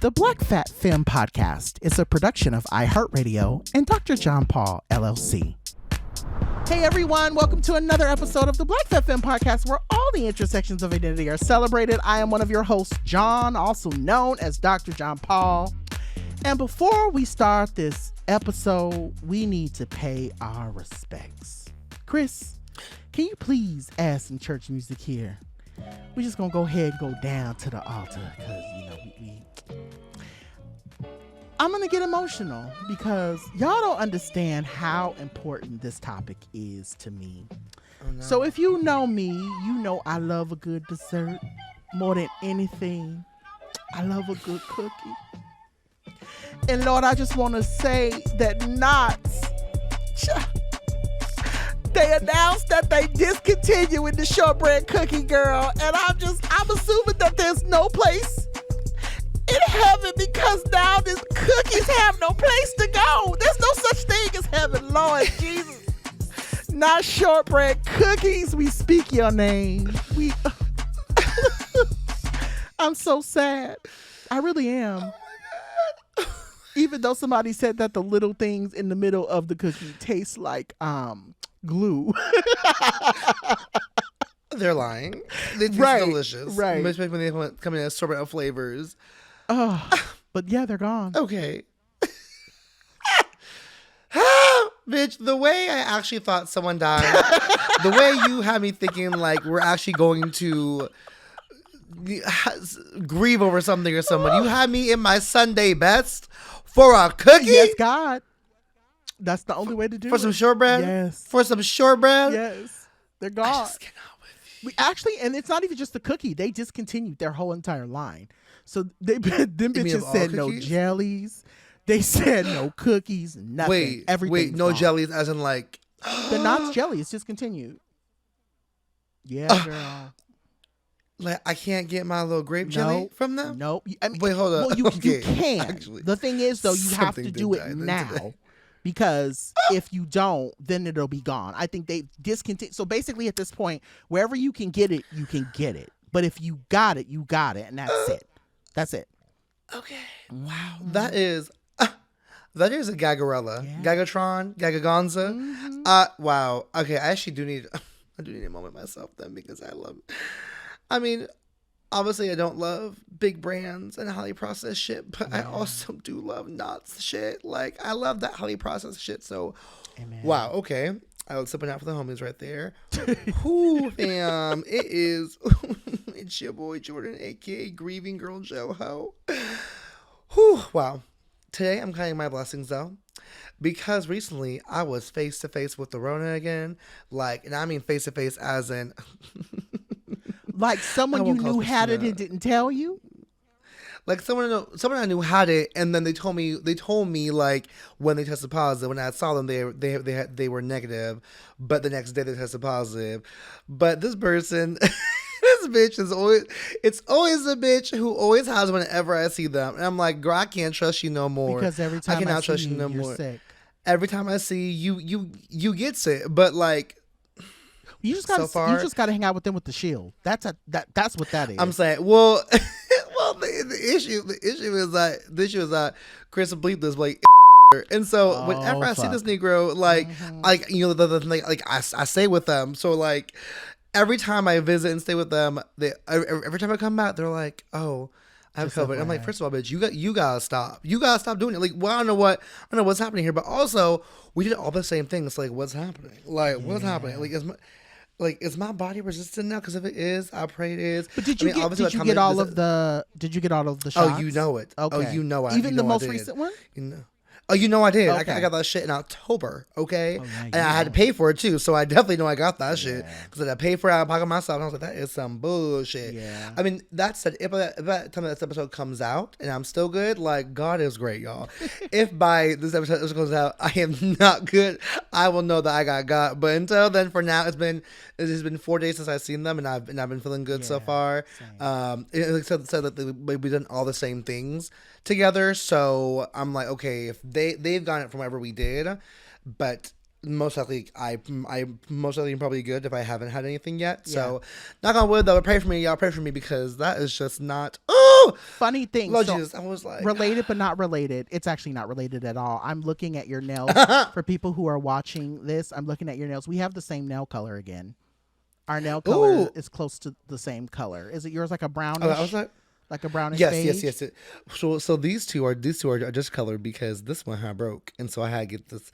The Black Fat Femme Podcast is a production of iHeartRadio and Dr. John Paul, LLC. Hey everyone, welcome to another episode of the Black Fat Femme Podcast, where all the intersections of identity are celebrated. I am one of your hosts, John, also known as Dr. John Paul. And before we start this episode, we need to pay our respects. Chris, can you please add some church music here? We're just gonna go ahead and go down to the altar because, I'm gonna get emotional because y'all don't understand how important this topic is to me. Oh, no. So if you know me, you know I love a good dessert more than anything. I love a good cookie. And Lord, I just want to say that Knott's, they announced that they discontinuing the shortbread cookie, girl. And I'm assuming that there's no place in heaven because now these cookies have no place to go. There's no such thing as heaven, Lord Jesus. Not shortbread cookies. We speak your name. I'm so sad. I really am. Even though somebody said that the little things in the middle of the cookie taste like glue. They're lying. They taste delicious. Right. Especially when they come in assortment of flavors. Oh, but yeah, they're gone. Okay. Bitch, the way I actually thought someone died, the way you had me thinking like we're actually going to grieve over something or someone, you had me in my Sunday best for a cookie? Yes, God. That's the only way to do it. For some shortbread? Yes. For some shortbread? Yes. They're gone. I just cannot with you. We actually, and it's not even just the cookie. They discontinued their whole entire line. So them bitches said no jellies. They said no cookies, nothing. Wait, no jellies as in like... The Knott's jelly is discontinued. Yeah, girl. Like, I can't get my little grape jelly from them? Nope. Wait, hold up. Well, you can. Actually, the thing is, though, you have to do it now. Because if you don't, then it'll be gone. I think they discontinue. So basically at this point, wherever you can get it, you can get it. But if you got it, you got it. And that's it. That's it. Okay. Wow. That is a Gagarella. Yeah. Gagatron. Gagagonza. Mm-hmm. Wow. Okay. I do need a moment myself then because I love it. I mean, obviously I don't love big brands and highly processed shit, but I also do love Knott's shit. Like, I love that highly processed shit. So, Amen. Wow, okay. I was sipping out for the homies right there. Whoo, fam. It's your boy Jordan, a.k.a. Grieving Girl Joho. Whew, wow. Today I'm counting my blessings, though, because recently I was face-to-face with the Rona again. Like, and I mean face-to-face as in... Like someone you knew had it and didn't tell you? Like someone I knew had it, and then they told me like when they tested positive. When I saw them, they were negative, but the next day they tested positive. But this person, this bitch is always a bitch who always has whenever I see them, and I'm like, girl, I can't trust you no more. Because every time I cannot trust you no more. Sick. Every time I see you get sick, but like. You just gotta hang out with them with the shield. That's what that is. I'm saying, well, the issue is that Chris bleep this like, and so whenever I see this Negro, like, I stay with them. So like, every time I visit and stay with them, every time I come back, they're like, oh, I have COVID. I'm like, first of all, bitch, you gotta stop. You gotta stop doing it. Like, well, I don't know what's happening here, but also we did all the same things. Like, what's happening? What's happening? Like, is my body resistant now? Because if it is, I pray it is. But did you get all of the shots? Oh, you know it. Okay. Oh, you know it. Even the most recent one? You know. Oh, you know I did. Okay. I got that shit in October, okay? And I had to pay for it, too, so I definitely know I got that shit. Because I paid for it out of pocket myself, and I was like, that is some bullshit. Yeah. I mean, that said, if by the time this episode comes out, and I'm still good, like, God is great, y'all. If by this episode comes out, I am not good, I will know that I got. But until then, for now, it's been 4 days since I've seen them, and I've been feeling good so far. It said that we've done all the same things together, so I'm like, okay, if they've gotten it from wherever we did, but most likely I most likely am probably good if I haven't had anything yet. So knock on wood though, pray for me, y'all pray for me, because that is just not funny thing. Lord So Jesus, I was like related but not related. It's actually not related at all. I'm looking at your nails. For people who are watching this, I'm looking at your nails. We have the same nail color again. Our nail color is close to the same color. Is it yours like a brownish? I was like a brownish yes, beige? yes. So these two are just colored because this one had broke, and so I had to get this.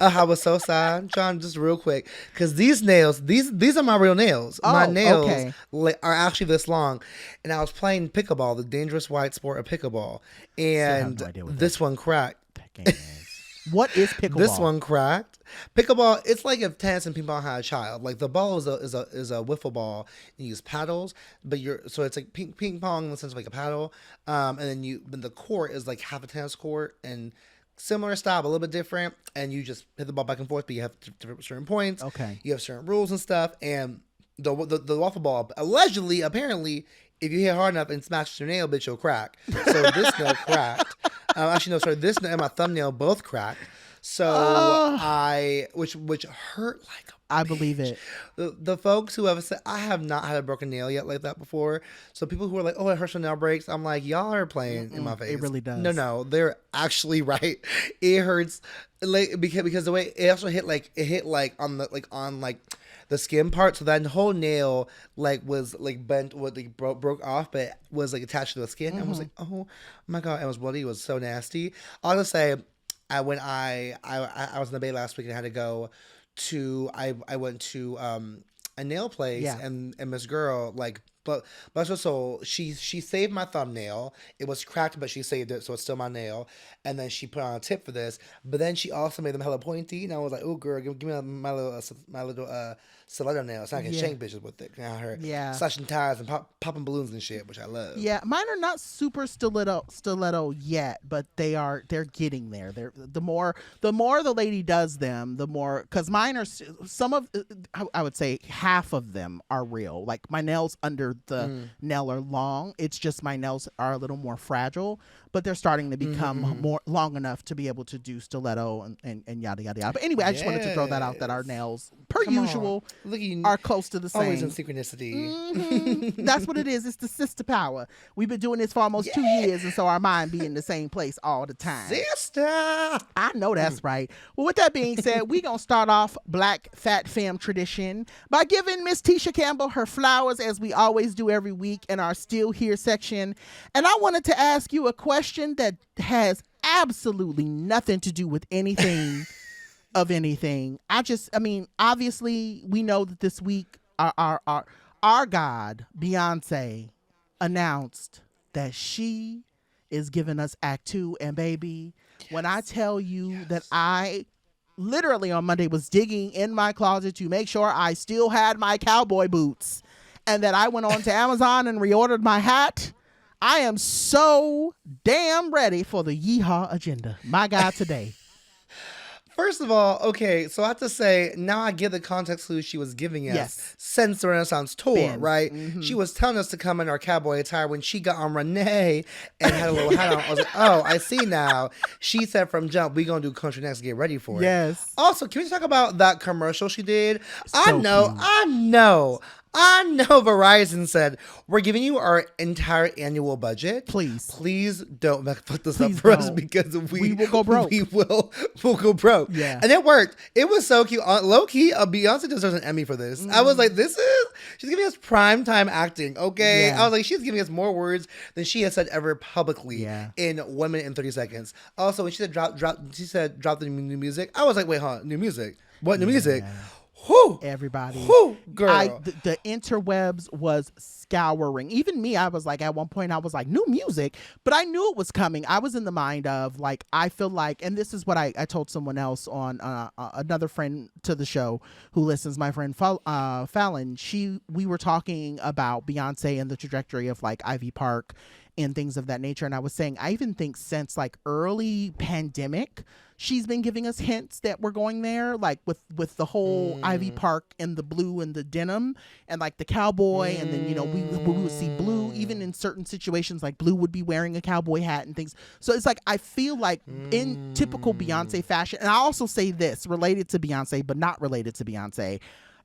I was so sad, John. Just real quick, because these nails, these are my real nails. My nails are actually this long, and I was playing pickleball, the dangerous white sport of pickleball, and this one cracked. That game is. What is pickleball? This one cracked. Pickleball, it's like if tennis and ping pong had a child. Like the ball is a wiffle ball. You use paddles, but so it's like ping pong in the sense of like a paddle. And then the court is like half a tennis court and similar style, but a little bit different. And you just hit the ball back and forth, but you have certain points. Okay. You have certain rules and stuff. And the waffle ball, apparently, if you hit hard enough and smash your nail, bitch, you'll crack. So this nail cracked. This nail and my thumbnail both cracked. So which hurt like a I believe it. The folks who have said, I have not had a broken nail yet like that before. So people who are like, oh, it hurts when nail breaks. I'm like, y'all are playing in my face. It really does. No, they're actually right. It hurts like because the way it also hit on the skin part, so that whole nail was bent, broke off, but was attached to the skin. And I was like, oh my god, it was bloody. It was so nasty. I'll just say, I was in the Bay last week and I had to go to I went to a nail place and Miss Girl but bless her soul, she saved my thumbnail. It was cracked, but she saved it, so it's still my nail. And then she put on a tip for this. But then she also made them hella pointy, and I was like, "Oh, girl, give me my little stiletto nail, so I can shank bitches with it." Now her slashing tires and popping balloons and shit, which I love. Yeah, mine are not super stiletto yet, but they're getting there. They're the more the lady does them, the more, because mine are some of, I would say half of them are real. Like my nails under the nail are long. It's just my nails are a little more fragile, but they're starting to become more long enough to be able to do stiletto and yada yada yada. But anyway, I just wanted to throw that out, that our nails, per usual, are close to the same. Always in synchronicity. That's what it is. It's the sister power. We've been doing this for almost 2 years, and so our mind be in the same place all the time. Sister, I know that's right. Well, with that being said, we're gonna start off Black Fat Femme tradition by giving Miss Tisha Campbell her flowers, as we always do every week in our Still Here section. And I wanted to ask you a question that has absolutely nothing to do with anything of anything. Obviously we know that this week our God, Beyonce, announced that she is giving us Act 2. And baby, when I tell you that I literally on Monday was digging in my closet to make sure I still had my cowboy boots, and that I went on to Amazon and reordered my hat, I am so damn ready for the yeehaw agenda. My God, today. First of all, okay, so I have to say, now I get the context clue she was giving us since the Renaissance tour, right? Mm-hmm. She was telling us to come in our cowboy attire when she got on Renee and had a little hat on. I was like, oh, I see now. She said from jump, we going to do country next, get ready for it. Yes. Also, can we talk about that commercial she did? I know Verizon said, we're giving you our entire annual budget. Please don't fuck this up for us, because we will go broke. We'll go broke. Yeah. And it worked. It was so cute. Low key, Beyonce deserves an Emmy for this. I was like, she's giving us prime time acting. Okay. Yeah. I was like, she's giving us more words than she has said ever publicly in 1 minute and 30 seconds. Also, when she said drop the new music, I was like, wait, new music? What new music? Whew. Everybody. Whew, girl. The interwebs was scouring. Even me, I was like, at one point, I was like, new music, but I knew it was coming. I was in the mind of I feel like, and this is what I told someone else on another friend to the show who listens, my friend Fallon. We were talking about Beyonce and the trajectory of Ivy Park and things of that nature. And I was saying, I even think since early pandemic, she's been giving us hints that we're going there, like with the whole Ivy Park and the blue and the denim and like the cowboy, and then we would see Blue even in certain situations, like Blue would be wearing a cowboy hat and things. So it's like I feel like in typical Beyonce fashion, and I also say this related to Beyonce but not related to Beyonce.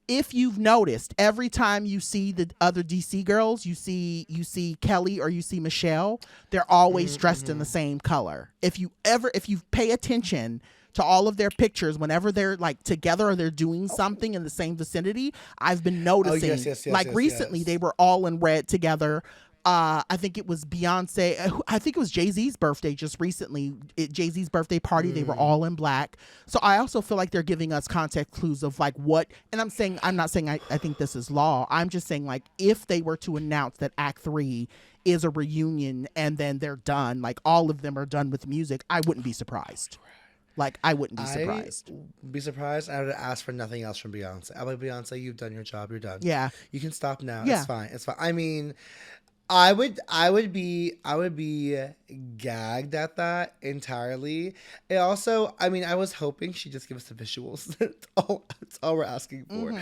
If you've noticed, every time you see the other DC girls, you see Kelly or you see Michelle, they're always dressed in the same color. If you pay attention to all of their pictures, whenever they're like together or they're doing something in the same vicinity, I've been noticing. Recently, they were all in red together. I think it was Beyonce. I think it was Jay-Z's birthday just recently. Jay-Z's birthday party, they were all in black. So I also feel like they're giving us context clues of like what, and I'm not saying I think this is law. I'm just saying like if they were to announce that Act 3 is a reunion and then they're done, like all of them are done with music, I wouldn't be surprised. Like, I wouldn't be surprised. Be surprised. I would ask for nothing else from Beyonce. I'm like, Beyonce, you've done your job. You're done. Yeah. You can stop now. Yeah. It's fine. It's fine. I mean, I would be gagged at that entirely. It also, I mean, I was hoping she'd just give us the visuals. That's all we're asking for.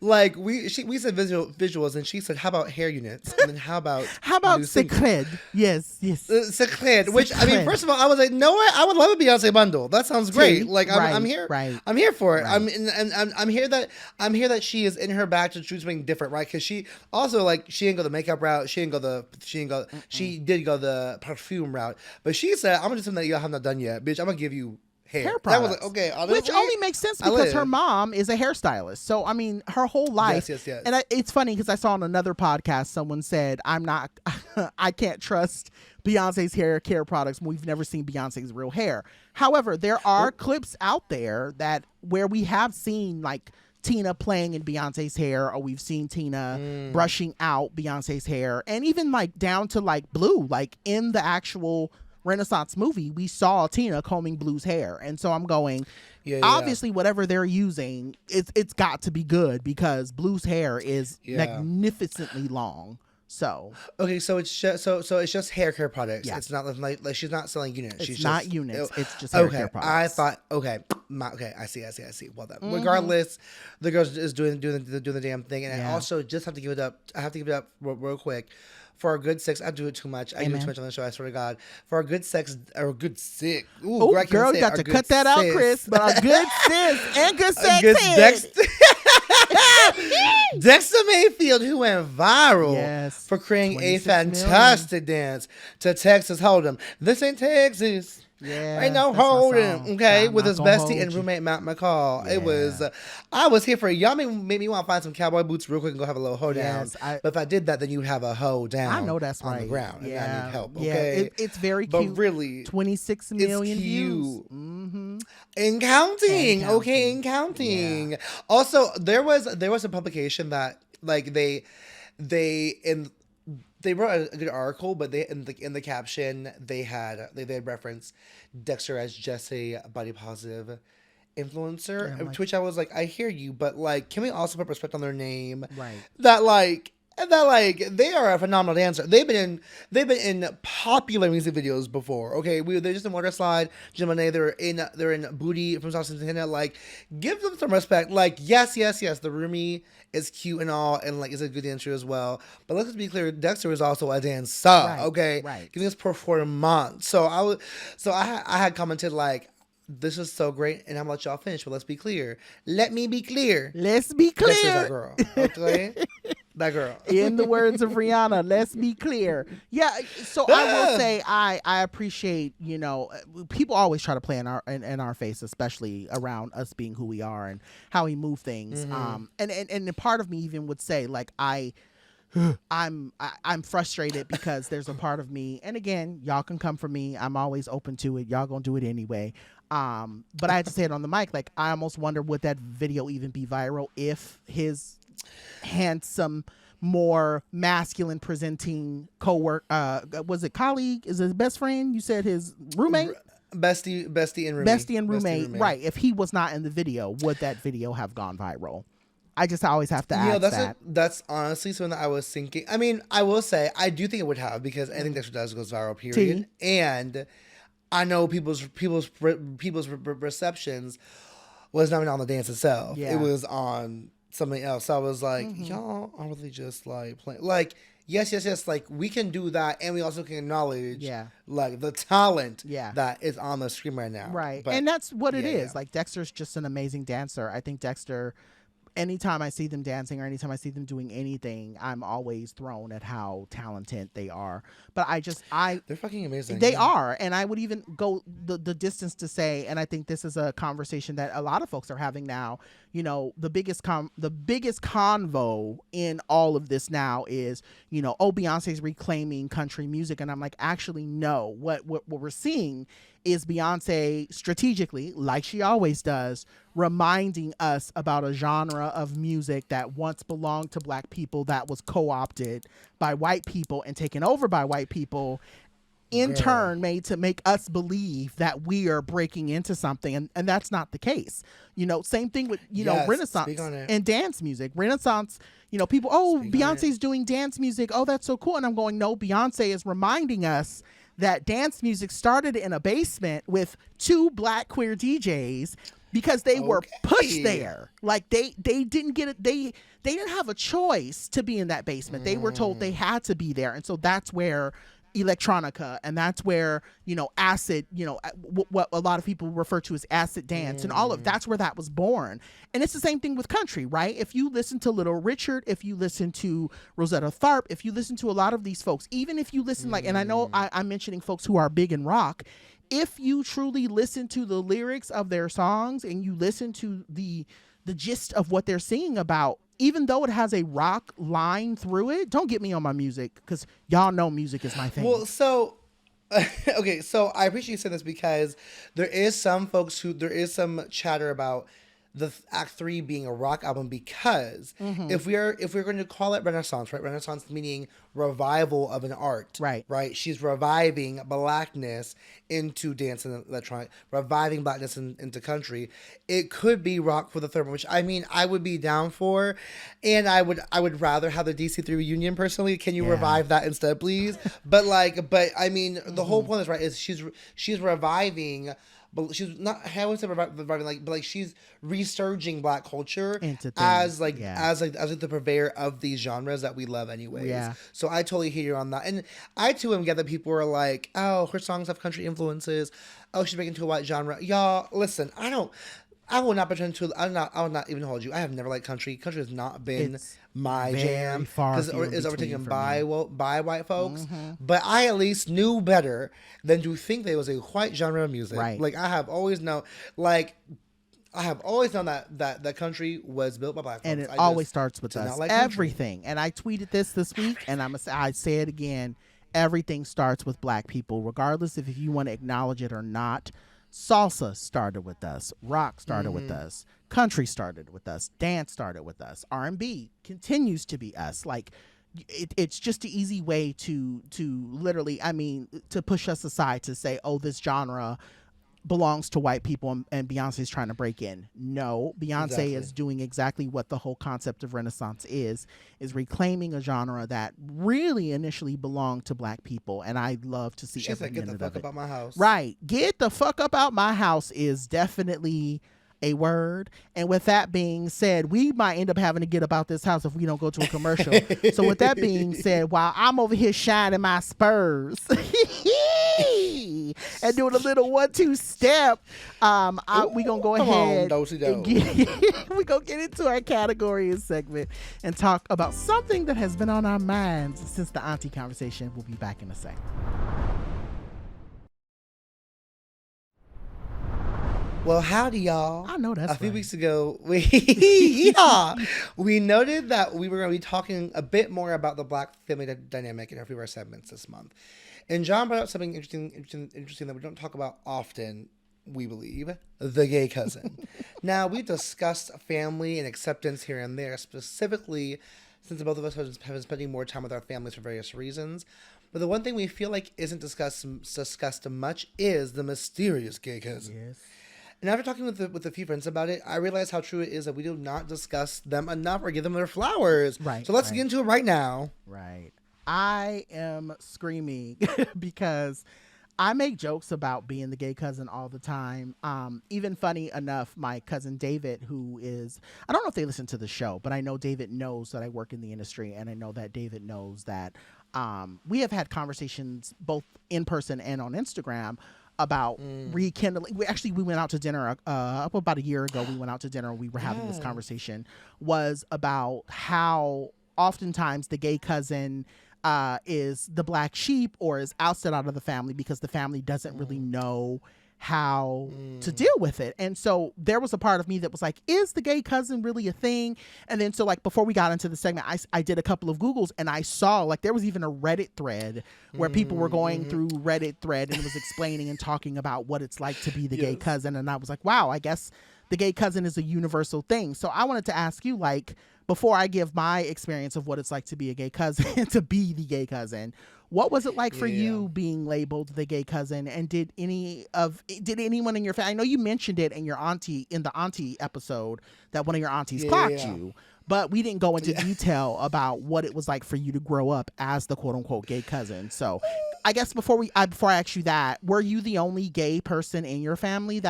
Like we said visuals, and she said, "How about hair units?" And then how about secret? Yes. Secret. Which I mean, first of all, I was like, no way, I would love a Beyonce bundle. That sounds great. Like I'm here. Right. I'm here for it. Right. I'm here that she is in her bag to choose something different, right? Because she also like she didn't go the makeup route. She did go the perfume route, but she said, "I'm gonna do something that y'all have not done yet, bitch. I'm gonna give you hair products." That was like, okay, honestly, which only makes sense because her mom is a hairstylist. So I mean, her whole life. Yes. And it's funny because I saw on another podcast someone said, I can't trust Beyonce's hair care products. We've never seen Beyonce's real hair. However, there are clips out there where we have seen like Tina playing in Beyonce's hair, or we've seen Tina brushing out Beyonce's hair, and even like down to like Blue, like in the actual Renaissance movie, we saw Tina combing Blue's hair. And so I'm going, obviously whatever they're using, it's got to be good because Blue's hair is magnificently long. So okay, so it's just hair care products. Yeah. It's not like she's not selling units. It's not units. It's just hair care products. I thought okay, I see. Well done. Regardless, the girl is doing the damn thing, and I also just have to give it up. I have to give it up real quick. For our good sex, I do it too much. I do it too much on the show. I swear to God. For our good sex, or good sick. Ooh, girl, you got to cut that out, Chris. But our good sis and good sex. Dexter Mayfield, who went viral for creating a fantastic dance to Texas Hold'em. This ain't Texas. Yeah, ain't no Hold'em. Okay, with his bestie and roommate Matt McCall. Yeah. It was. I was here for it. Y'all made me want to find some cowboy boots real quick and go have a little hoedown. But if I did that, then you'd have a hoe down. I know that's on right. the ground. Yeah, and I need help. Okay, it's very cute. But really, 26 million views. And counting. Okay, and counting. Yeah. Also, there was a publication that like they wrote a good article, but they in the caption they had referenced Dexter as just a body positive influencer, to which I was like, I hear you, but like, can we also put respect on their name? Right. That they are a phenomenal dancer. They've been in popular music videos before. Okay, they're just in Water Slide, Gemini. They're in Booty from South Santana. Like, give them some respect. Like, yes. The roomie is cute and all, and like is a good dancer as well. But let's be clear, Dexter is also a dancer. Right, okay, right. Giving us performance. So I had commented like, this is so great, and I'm gonna let y'all finish. But let's be clear. Let me be clear. Let's be clear. Dexter's that girl. Okay. That girl. In the words of Rihanna, let's be clear. Yeah, so I will say I appreciate, people always try to play in our face, especially around us being who we are and how we move things. And part of me even would say like I'm frustrated because there's a part of me, and again, y'all can come for me. I'm always open to it. Y'all gonna do it anyway. But I had to say it on the mic. Like, I almost wonder, would that video even be viral if his handsome, more masculine presenting was it colleague? Is it best friend? You said his roommate? Bestie and roommate. Right. If he was not in the video, would that video have gone viral? I always have to ask that. That's honestly something that I was thinking. I mean, I will say, I do think it would have, because anything Dexter does goes viral, period. And I know people's receptions was not even on the dance itself. Yeah. It was on something else. So I was like, y'all are really just like playing. Like, yes. Like, we can do that, and we also can acknowledge, like, the talent that is on the screen right now. Right. But, and that's what it is. Yeah. Like, Dexter's just an amazing dancer. I think Dexter, anytime I see them dancing or anytime I see them doing anything, I'm always thrown at how talented they are. But they're fucking amazing. They are. And I would even go the distance to say, and I think this is a conversation that a lot of folks are having now, you know, the biggest convo in all of this now is, you know, Beyonce's reclaiming country music. And I'm like, actually, no, what we're seeing is Beyonce strategically, like she always does, reminding us about a genre of music that once belonged to Black people that was co-opted by white people and taken over by white people, in turn made to make us believe that we are breaking into something, and that's not the case. You know, same thing with, you know, Renaissance and dance music. Renaissance, you know, people, Beyonce's doing dance music, that's so cool. And I'm going, no, Beyonce is reminding us that dance music started in a basement with 2 Black queer DJs because they were pushed there. Like, they didn't get it. They didn't have a choice to be in that basement. They were told they had to be there. And so that's where electronica, and that's where, you know, acid, you know, what a lot of people refer to as acid dance, and all of that's where that was born. And it's the same thing with country, right? If you listen to Little Richard, if you listen to Rosetta Tharpe, if you listen to a lot of these folks, even if you listen, like, and I know I'm mentioning folks who are big in rock, if you truly listen to the lyrics of their songs and you listen to the gist of what they're singing about, even though it has a rock line through it, don't get me on my music, because y'all know music is my thing. Well, so, okay, so I appreciate you saying this, because there is some chatter about the Act 3 being a rock album, because if we're going to call it Renaissance, right? Renaissance meaning revival of an art, right? She's reviving Blackness into dance and electronic, reviving Blackness into country. It could be rock for the third one, which, I mean, I would be down for, and I would rather have the DC3 reunion personally. Can you revive that instead, please? but I mean, the whole point is, right, is she's reviving. But she's not. I wouldn't say reviving, but she's resurging Black culture as the purveyor of these genres that we love, anyways. Yeah. So I totally hear you on that, and I too am glad that people are like, "Oh, her songs have country influences. Oh, she's making into a white genre." Y'all, listen, I will not pretend to. I will not even hold you. I have never liked country. Country has not been my jam because it's overtaken by white folks. But I at least knew better than to think that it was a white genre of music. Right. Like, I have always known. That country was built by Black folks. And it always starts with us. Like everything. Country. And I tweeted this week, and I say it again. Everything starts with Black people, regardless if you want to acknowledge it or not. Salsa started with us. Rock started with us. Country started with us. Dance started with us. R&B continues to be us. Like, it's just an easy way to literally, I mean, to push us aside, to say, oh, this genre belongs to white people and Beyonce's trying to break in. No, Beyonce is doing exactly what the whole concept of Renaissance is reclaiming a genre that really initially belonged to Black people, and I love to see She's every like, get the minute fuck of it. Up out my house. Right. Get the fuck up out my house is definitely a word. And with that being said, we might end up having to get about this house if we don't go to a commercial. So with that being said, while I'm over here shining my spurs and doing a little 1-2 step, we gonna go ahead and we gonna get into our category and segment and talk about something that has been on our minds since the auntie conversation. We'll be back in a second. Well, howdy, y'all. I know that's a few weeks ago, we noted that we were going to be talking a bit more about the Black family dynamic in a few of our segments this month. And John brought up something interesting that we don't talk about often, we believe, the gay cousin. Now, we discussed family and acceptance here and there, specifically since both of us have been spending more time with our families for various reasons. But the one thing we feel like isn't discussed much is the mysterious gay cousin. Yes. And after talking with a few friends about it, I realized how true it is that we do not discuss them enough or give them their flowers. Right. So let's get into it right now. Right. I am screaming because I make jokes about being the gay cousin all the time. Even funny enough, my cousin David, who is, I don't know if they listen to the show, but I know David knows that I work in the industry, and I know that David knows that we have had conversations both in person and on Instagram about rekindling. We went out to dinner up about a year ago. We went out to dinner. We were having this conversation was about how oftentimes the gay cousin is the black sheep or is ousted out of the family because the family doesn't really know how to deal with it. And so there was a part of me that was like, is the gay cousin really a thing? And then so like before we got into the segment, I did a couple of Googles and I saw like there was even a Reddit thread where people were going through Reddit thread and it was explaining and talking about what it's like to be the gay cousin. And I was like, wow, I guess the gay cousin is a universal thing. So I wanted to ask you, like, before I give my experience of what it's like to be a gay cousin, to be the gay cousin, what was it like for you being labeled the gay cousin? And did anyone in your family, I know you mentioned it in the auntie episode that one of your aunties clocked you, but we didn't go into detail about what it was like for you to grow up as the quote unquote gay cousin. So I guess before I ask you that, were you the only gay person in your family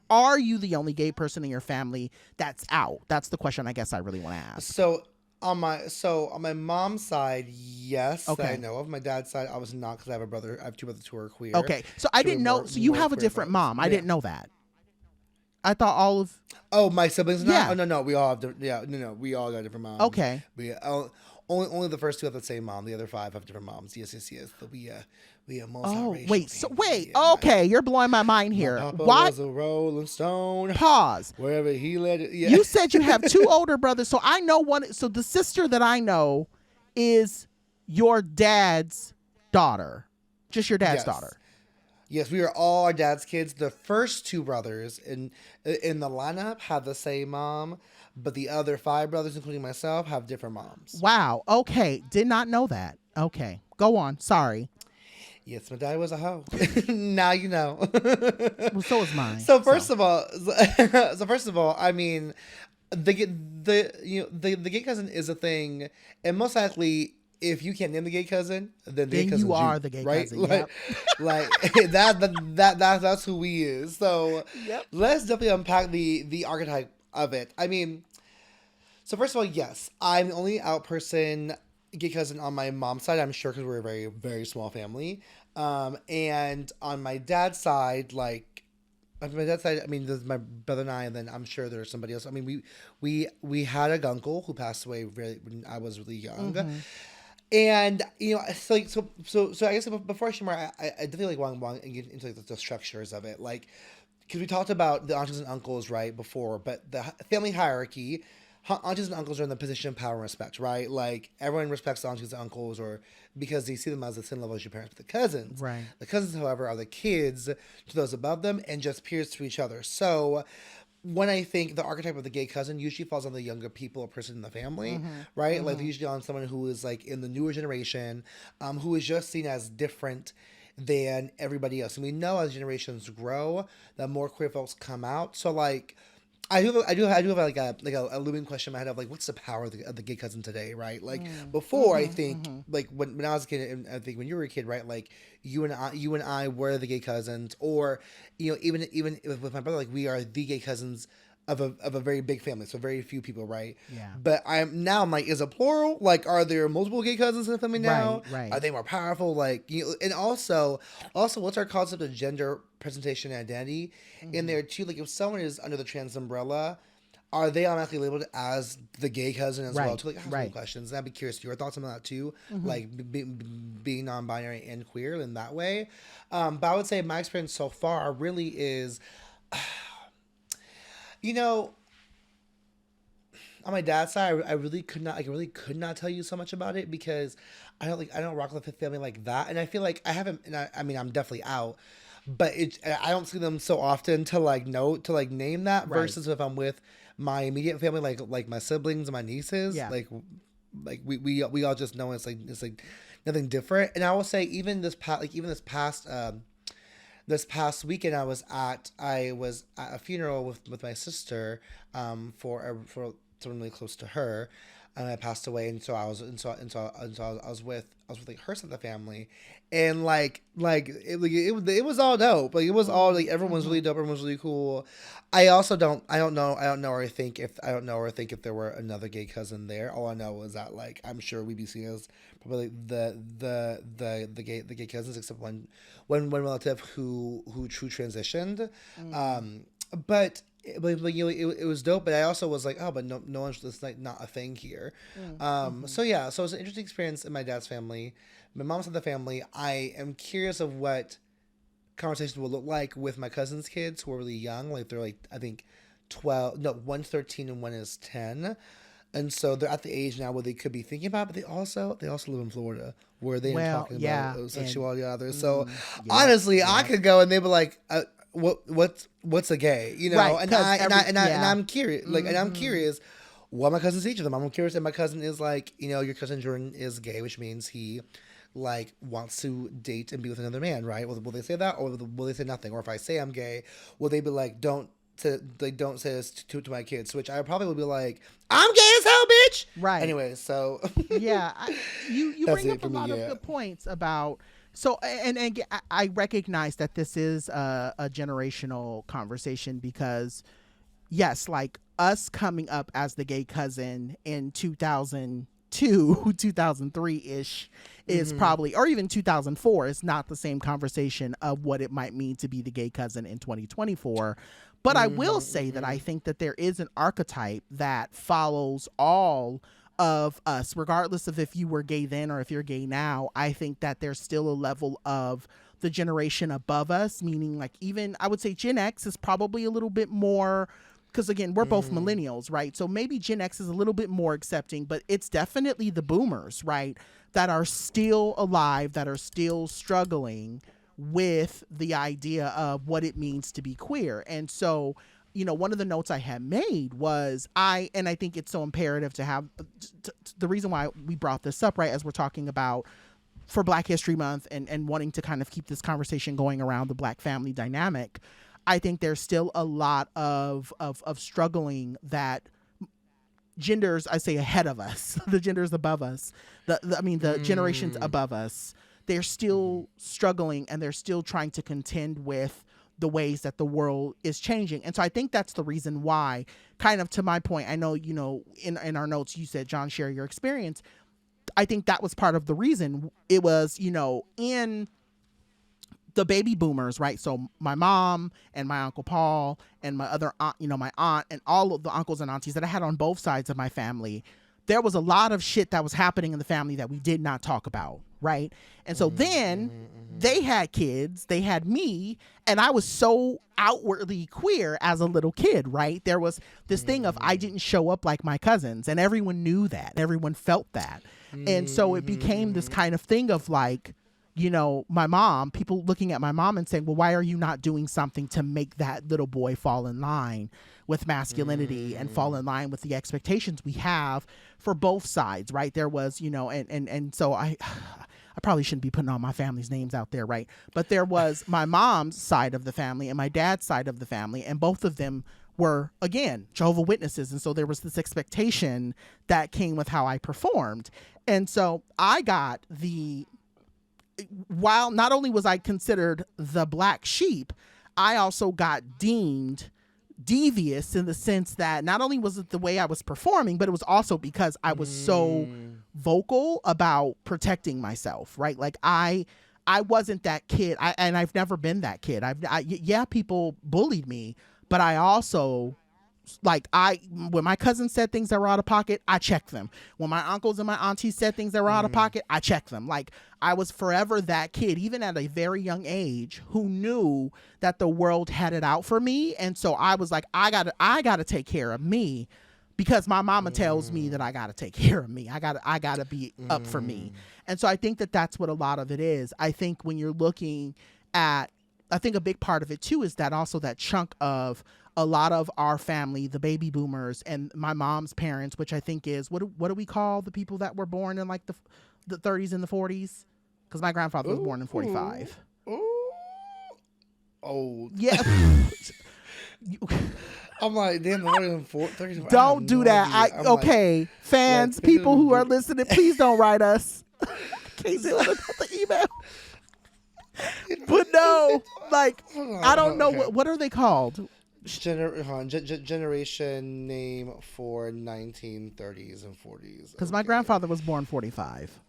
are you the only gay person in your family that's out? That's the question I guess I really want to ask. So on my mom's side, yes, that I know of. My dad's side, I was not, because I have two brothers who are queer. Okay, so I didn't know. So you have a different mom. I didn't know that. I thought all of. Oh, my siblings? Not? Yeah. Oh, no, we all have. We all got different moms. Okay. Only the first two have the same mom. The other five have different moms. Yes. So we multiracial. Wait. Okay, you're blowing my mind here. My papa Why? was a Rolling Stone. Pause. Wherever he led it. Yeah. You said you have two older brothers, so I know one. So the sister that I know is your dad's daughter, just your dad's daughter. Yes, we are all our dad's kids. The first two brothers in the lineup have the same mom, but the other five brothers, including myself, have different moms. Wow. Okay. Did not know that. Okay. Go on. Sorry. Yes, my dad was a hoe. Now you know. Well, so was mine. So first of all, I mean, the gay cousin is a thing, and most likely, if you can't name the gay cousin, then the gay cousin you are the gay cousin. Like, yep. like that's who we is. So let's definitely unpack the archetype of it. I mean, so first of all, yes, I'm the only out person, gay cousin on my mom's side. I'm sure because we're a very, very small family. And on my dad's side, I mean, there's my brother and I, and then I'm sure there's somebody else. I mean, we had a uncle who passed away when I was really young. Mm-hmm. And, you know, so I guess before I share more, I definitely want to get into the structures of it. Like, because we talked about the aunties and uncles, right, before, but the family hierarchy, aunties and uncles are in the position of power and respect, right? Like, everyone respects the aunties and uncles because they see them as the same level as your parents. But the cousins, right. The cousins, however, are the kids to those above them and just peers to each other. So when I think the archetype of the gay cousin usually falls on the younger people or person in the family, right? Mm-hmm. Like, usually on someone who is, like, in the newer generation, who is just seen as different than everybody else. And we know as generations grow, that more queer folks come out. So, like, I do have like a looming question in my head of, like, what's the power of the gay cousin today, right? Like, before, I think, like, when I was a kid, and I think when you were a kid, right, like, you and I were the gay cousins, or, you know, even with my brother, like, we are the gay cousins of a very big family, so very few people, right? Yeah. But I'm like, is it plural? Like, are there multiple gay cousins in the family now? Right. Are they more powerful? Like, you know, and also, what's our concept of gender presentation and identity in there too? Like, if someone is under the trans umbrella, are they automatically labeled as the gay cousin as well? To, like, ask some questions. And I'd be curious your thoughts on that too, like being non-binary and queer in that way. But I would say my experience so far really is. You know, on my dad's side, I really could not tell you so much about it because I don't rock with the family like that, and I feel like I haven't. And I mean, I'm definitely out, but I don't see them so often to name that. Right. Versus if I'm with my immediate family, like my siblings and my nieces, like we all just know it's like nothing different. And I will say even this past weekend, I was at a funeral with my sister for someone really close to her, I passed away, and so I was with like her side of the family, and it was all dope. Like it was all like everyone's really dope. Everyone's really cool. I also I don't know or think if there were another gay cousin there. All I know is that like I'm sure we'd be seen as probably the gay cousins, except one relative who transitioned. But you know, it was dope. But I also was like, oh, but no one's, that's like not a thing here. So yeah, so it was an interesting experience in my dad's family. My mom's side of the family. I am curious of what conversations will look like with my cousin's kids who are really young. Like they're like, I think 12, no, one's 13 and one is 10. And so they're at the age now where they could be thinking about it, but they also live in Florida where they are talking about sexuality others. So honestly, I could go and they'd be like, what's a gay? You know, right, and I'm curious, like, and I'm curious what my cousins teach them. I'm curious if my cousin is like, you know, your cousin Jordan is gay, which means he like wants to date and be with another man, right? Will they say that, or will they say nothing? Or if I say I'm gay, will they be like, don't say this to my kids? Which I probably would be like, I'm gay as hell, bitch. Right. Anyway, so yeah, you bring up a lot of good points about. So, and I recognize that this is a generational conversation because, yes, like us coming up as the gay cousin in 2002, 2003-ish is probably, or even 2004 is not the same conversation of what it might mean to be the gay cousin in 2024. But I will say that I think that there is an archetype that follows all of us, regardless of if you were gay then or if you're gay now. I think that there's still a level of the generation above us, meaning like even I would say Gen X is probably a little bit more, because again, we're both millennials, right? So maybe Gen X is a little bit more accepting, but it's definitely the boomers, right, that are still alive, that are still struggling with the idea of what it means to be queer. And so, you know, one of the notes I had made was I think it's so imperative to have the reason why we brought this up, right, as we're talking about for Black History Month and wanting to kind of keep this conversation going around the Black family dynamic. I think there's still a lot of struggling that genders, I say ahead of us, the genders above us, the generations above us, they're still struggling and they're still trying to contend with the ways that the world is changing. And so I think that's the reason why, kind of to my point, I know, you know, in our notes, you said, John, share your experience. I think that was part of the reason. It was, you know, in the baby boomers, right? So my mom and my Uncle Paul and my other aunt, you know, my aunt and all of the uncles and aunties that I had on both sides of my family, there was a lot of shit that was happening in the family that we did not talk about, right? And so then they had kids, they had me, and I was so outwardly queer as a little kid, right? There was this thing of I didn't show up like my cousins, and everyone knew that, everyone felt that. And so it became this kind of thing of like, you know, my mom, people looking at my mom and saying, well, why are you not doing something to make that little boy fall in line with masculinity and fall in line with the expectations we have for both sides, right? There was, you know, and so I probably shouldn't be putting all my family's names out there, right? But there was my mom's side of the family and my dad's side of the family, and both of them were, again, Jehovah's Witnesses. And so there was this expectation that came with how I performed. And so I got while not only was I considered the black sheep, I also got deemed devious in the sense that not only was it the way I was performing, but it was also because I was so vocal about protecting myself, right? Like I wasn't that kid, and I've never been that kid. Yeah, people bullied me, but I also, like, when my cousins said things that were out of pocket, I checked them. When my uncles and my aunties said things that were out of pocket, I checked them. Like, I was forever that kid, even at a very young age, who knew that the world had it out for me. And so I was like, I gotta take care of me, because my mama tells me that I gotta take care of me. I gotta be up for me. And so I think that that's what a lot of it is. I think when you're looking at, I think a big part of it too is that also that chunk of a lot of our family, the baby boomers and my mom's parents, which I think is, what do we call the people that were born in like the 30s and the 40s? Because my grandfather was born in 45. Old. Yeah. I'm like, damn, they're in 30. Don't do that. Okay, fans, people who are listening, please don't write us. Can't deal with the email. But no, like, I don't know what are they called? Generation name for 1930s and 40s. Because my grandfather was born 45.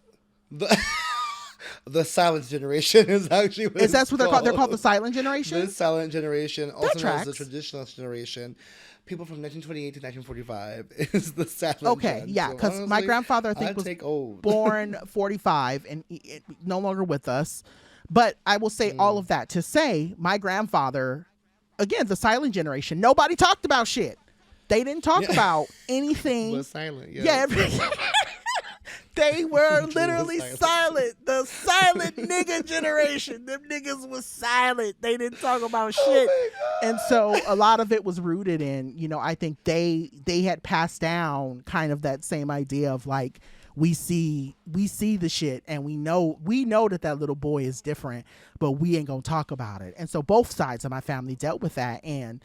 The silent generation is actually what is that what they're called? They're called the silent generation. The silent generation, also known as the traditionalist generation. People from 1928 to 1945 is the silent. Okay, gen. yeah, because so my grandfather I think was born 45 and no longer with us. But I will say all of that to say my grandfather. Again, the silent generation. Nobody talked about shit. They didn't talk about anything. Was silent. Yeah. They were literally silent. The silent nigga generation. Them niggas was silent. They didn't talk about shit. And so a lot of it was rooted in, I think they had passed down kind of that same idea of like, we see the shit and we know that little boy is different, but we ain't gonna talk about it. And so both sides of my family dealt with that, and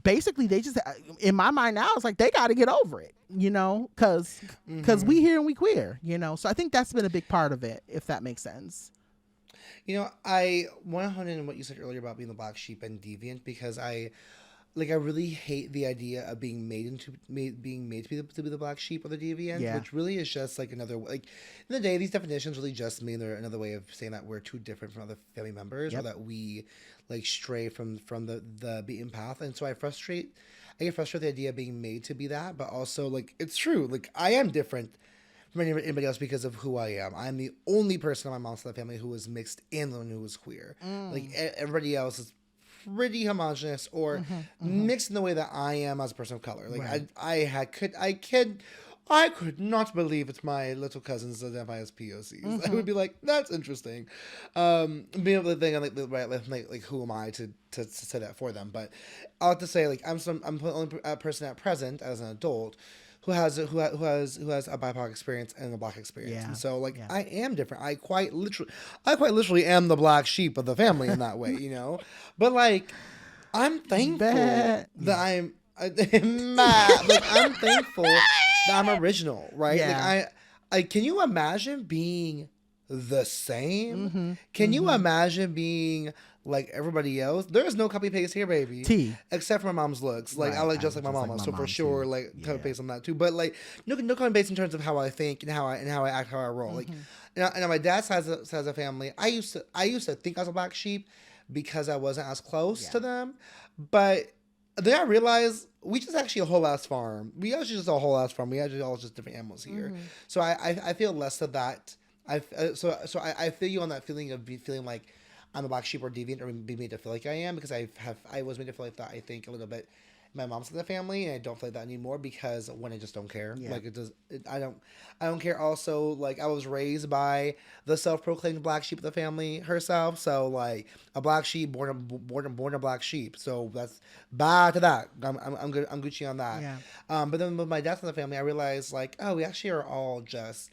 basically they just, in my mind now, it's like they got to get over it, because we here and we queer, so I think that's been a big part of it, if that makes sense. I want to hone in on what you said earlier about being the black sheep and deviant, because I really hate the idea of being made to be the black sheep or the deviant, which really is just like another, like, in the day, these definitions really just mean they're another way of saying that we're too different from other family members, or that we like stray from the beaten path. And so I get frustrated with the idea of being made to be that, but also like it's true, like I am different from anybody else because of who I am. I'm the only person on my mom's side of the family who was mixed and who was queer. Like everybody else is pretty homogenous or mixed in the way that I am as a person of color. Like I could not believe it's my little cousins identify as POCs. I would be like, that's interesting. Being able to think like who am I to say that for them? But I'll have to say, like, I'm the only person at present as an adult who has a BIPOC experience and a black experience. And so like I am different. I quite literally am the black sheep of the family in that way, But like I'm thankful that I'm thankful that I'm original, right? Like can you imagine being the same? Can you imagine being like everybody else? There is no copy paste here, baby. Except for my mom's looks. Like I look just like my mama, so for sure, like copy paste on that too. But like no copy paste in terms of how I think and how I act, how I roll. Like, and my dad has a family. I used to think I was a black sheep because I wasn't as close to them, but then I realized we just actually a whole ass farm. We actually just a whole ass farm. We actually all just different animals here. So I feel less of that. I feel you on that feeling of feeling like I'm a black sheep or deviant or being made to feel like I am, because I was made to feel like that, I think, a little bit my mom's in the family, and I don't feel like that anymore because when I just don't care. Like I don't care. Also, like I was raised by the self-proclaimed black sheep of the family herself, so like a black sheep born a black sheep. So that's bad to that. I'm good. I'm Gucci on that. But then with my dad's in the family, I realized like, oh, we actually are all just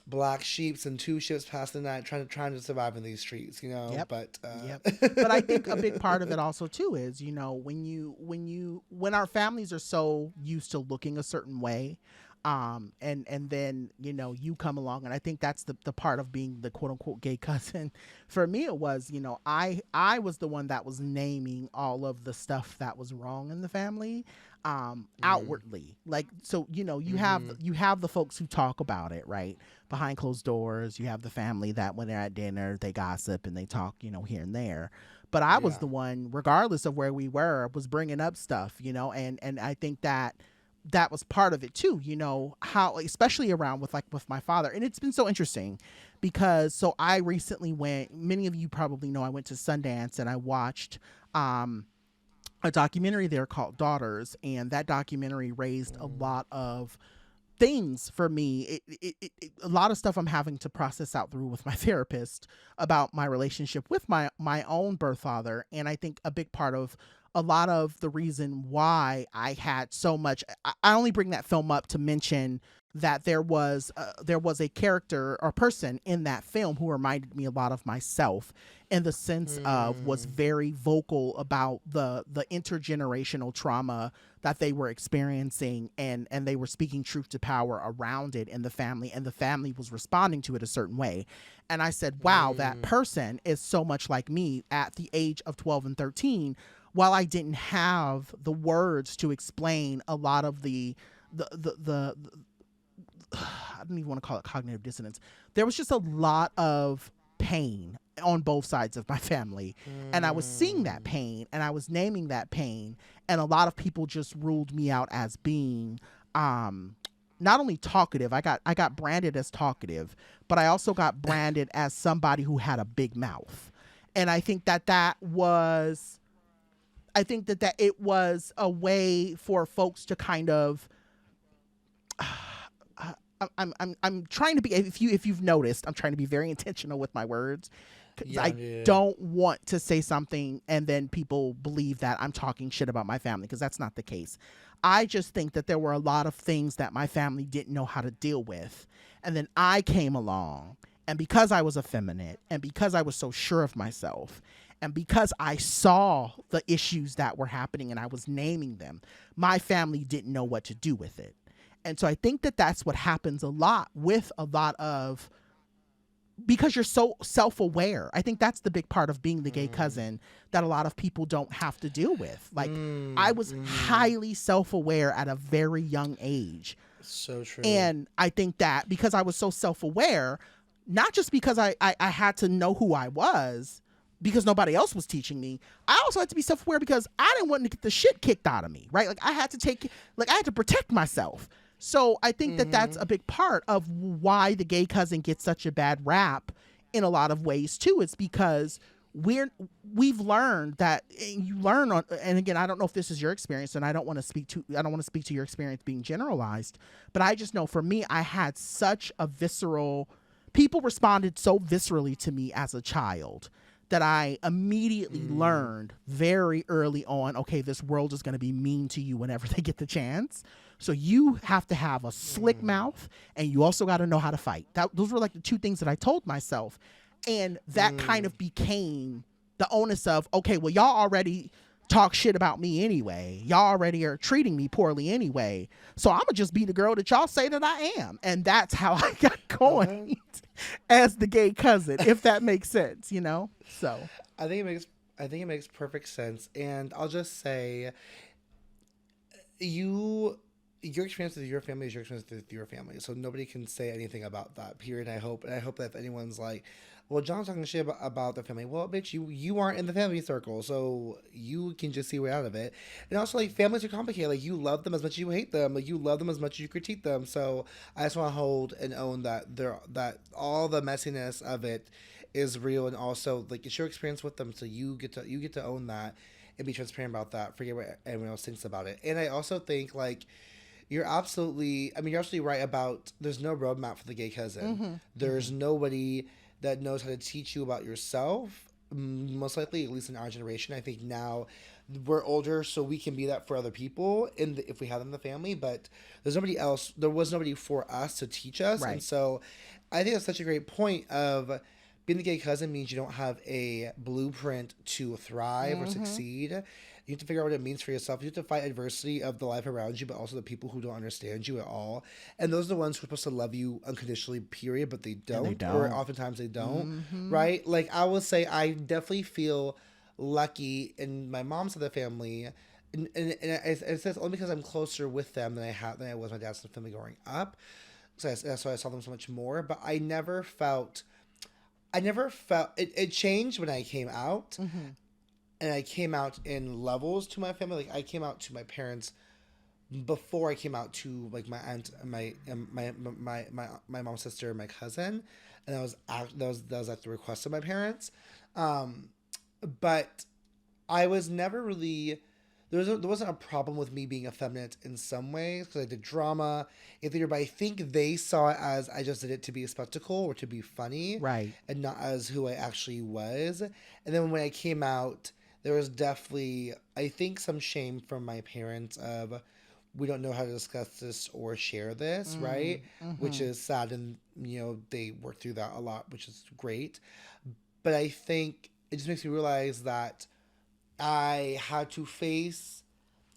black sheeps and two ships past the night trying to survive in these streets, But but I think a big part of it also too is, when our families are so used to looking a certain way, and then you come along, and I think that's the part of being the quote unquote gay cousin. For me it was, I was the one that was naming all of the stuff that was wrong in the family outwardly. Like, so you have the folks who talk about it, right, behind closed doors. You have the family that when they're at dinner they gossip and they talk here and there, but I was the one, regardless of where we were, was bringing up stuff, and I think that was part of it too, how, especially around with my father. And it's been so interesting because I recently went, many of you probably know, I went to Sundance and I watched a documentary there called Daughters, and that documentary raised a lot of things for me. A lot of stuff I'm having to process out through with my therapist about my relationship with my own birth father. And I think a big part of a lot of the reason why I had so much, I only bring that film up to mention that there was a character or person in that film who reminded me a lot of myself, in the sense of was very vocal about the intergenerational trauma that they were experiencing, and they were speaking truth to power around it in the family, and the family was responding to it a certain way. And I said, wow, that person is so much like me at the age of 12 and 13, while I didn't have the words to explain a lot of the I don't even want to call it cognitive dissonance. There was just a lot of pain on both sides of my family. And I was seeing that pain, and I was naming that pain. And a lot of people just ruled me out as being not only talkative, I got branded as talkative, but I also got branded as somebody who had a big mouth. And I think that it was a way for folks to kind of I'm trying to be, if you've noticed, I'm trying to be very intentional with my words. Don't want to say something and then people believe that I'm talking shit about my family, because that's not the case. I just think that there were a lot of things that my family didn't know how to deal with. And then I came along, and because I was effeminate, and because I was so sure of myself, and because I saw the issues that were happening and I was naming them, my family didn't know what to do with it. And so I think that that's what happens a lot with a lot of, because you're so self-aware. I think that's the big part of being the gay cousin that a lot of people don't have to deal with. Like, I was highly self-aware at a very young age. So true. And I think that because I was so self-aware, not just because I had to know who I was, because nobody else was teaching me, I also had to be self-aware because I didn't want to get the shit kicked out of me, right? Like, I had to protect myself. So I think that that's a big part of why the gay cousin gets such a bad rap in a lot of ways too. It's because we've learned that, and you learn on, and again, I don't know if this is your experience, and I don't want to speak to your experience being generalized, but I just know for me, I had such a people responded so viscerally to me as a child that I immediately learned very early on, okay, this world is going to be mean to you whenever they get the chance. So you have to have a slick mouth, and you also got to know how to fight. Those were like the two things that I told myself. And that kind of became the onus of, okay, well, y'all already talk shit about me anyway. Y'all already are treating me poorly anyway. So I'm going to just be the girl that y'all say that I am. And that's how I got going as the gay cousin, if that makes sense, you know? So I think it makes perfect sense. And I'll just say, your experience with your family is your experience with your family. So nobody can say anything about that, period. I hope that if anyone's like, well, John's talking shit about the family. Well, bitch, you aren't in the family circle, so you can just see way out of it. And also, like, families are complicated. Like, you love them as much as you hate them. Like, you love them as much as you critique them. So I just want to hold and own that all the messiness of it is real, and also, like, it's your experience with them. So you get to own that and be transparent about that. Forget what everyone else thinks about it. And I also think, like, you're absolutely right about there's no roadmap for the gay cousin. There's nobody that knows how to teach you about yourself. Most likely, at least in our generation. I think now we're older, so we can be that for other people if we have them in the family. But there's nobody else. There was nobody for us to teach us. Right. And so I think that's such a great point of being the gay cousin means you don't have a blueprint to thrive or succeed. You have to figure out what it means for yourself. You have to fight adversity of the life around you, but also the people who don't understand you at all. And those are the ones who are supposed to love you unconditionally, period, but they don't. Or oftentimes they don't, right? Like, I will say I definitely feel lucky in my mom's side of the family. And it says only because I'm closer with them than I was my dad's family growing up. So that's why I saw them so much more. But I never felt it changed when I came out. And I came out in levels to my family. Like, I came out to my parents before I came out to, like, my aunt, my mom's sister, and my cousin, and that was at the request of my parents. But I was never really there wasn't a problem with me being effeminate in some ways because I did drama in theater, but I think they saw it as I just did it to be a spectacle or to be funny, right, and not as who I actually was. And then when I came out, there was definitely, I think, some shame from my parents of we don't know how to discuss this or share this, right? Which is sad, and they work through that a lot, which is great. But I think it just makes me realize that I had to face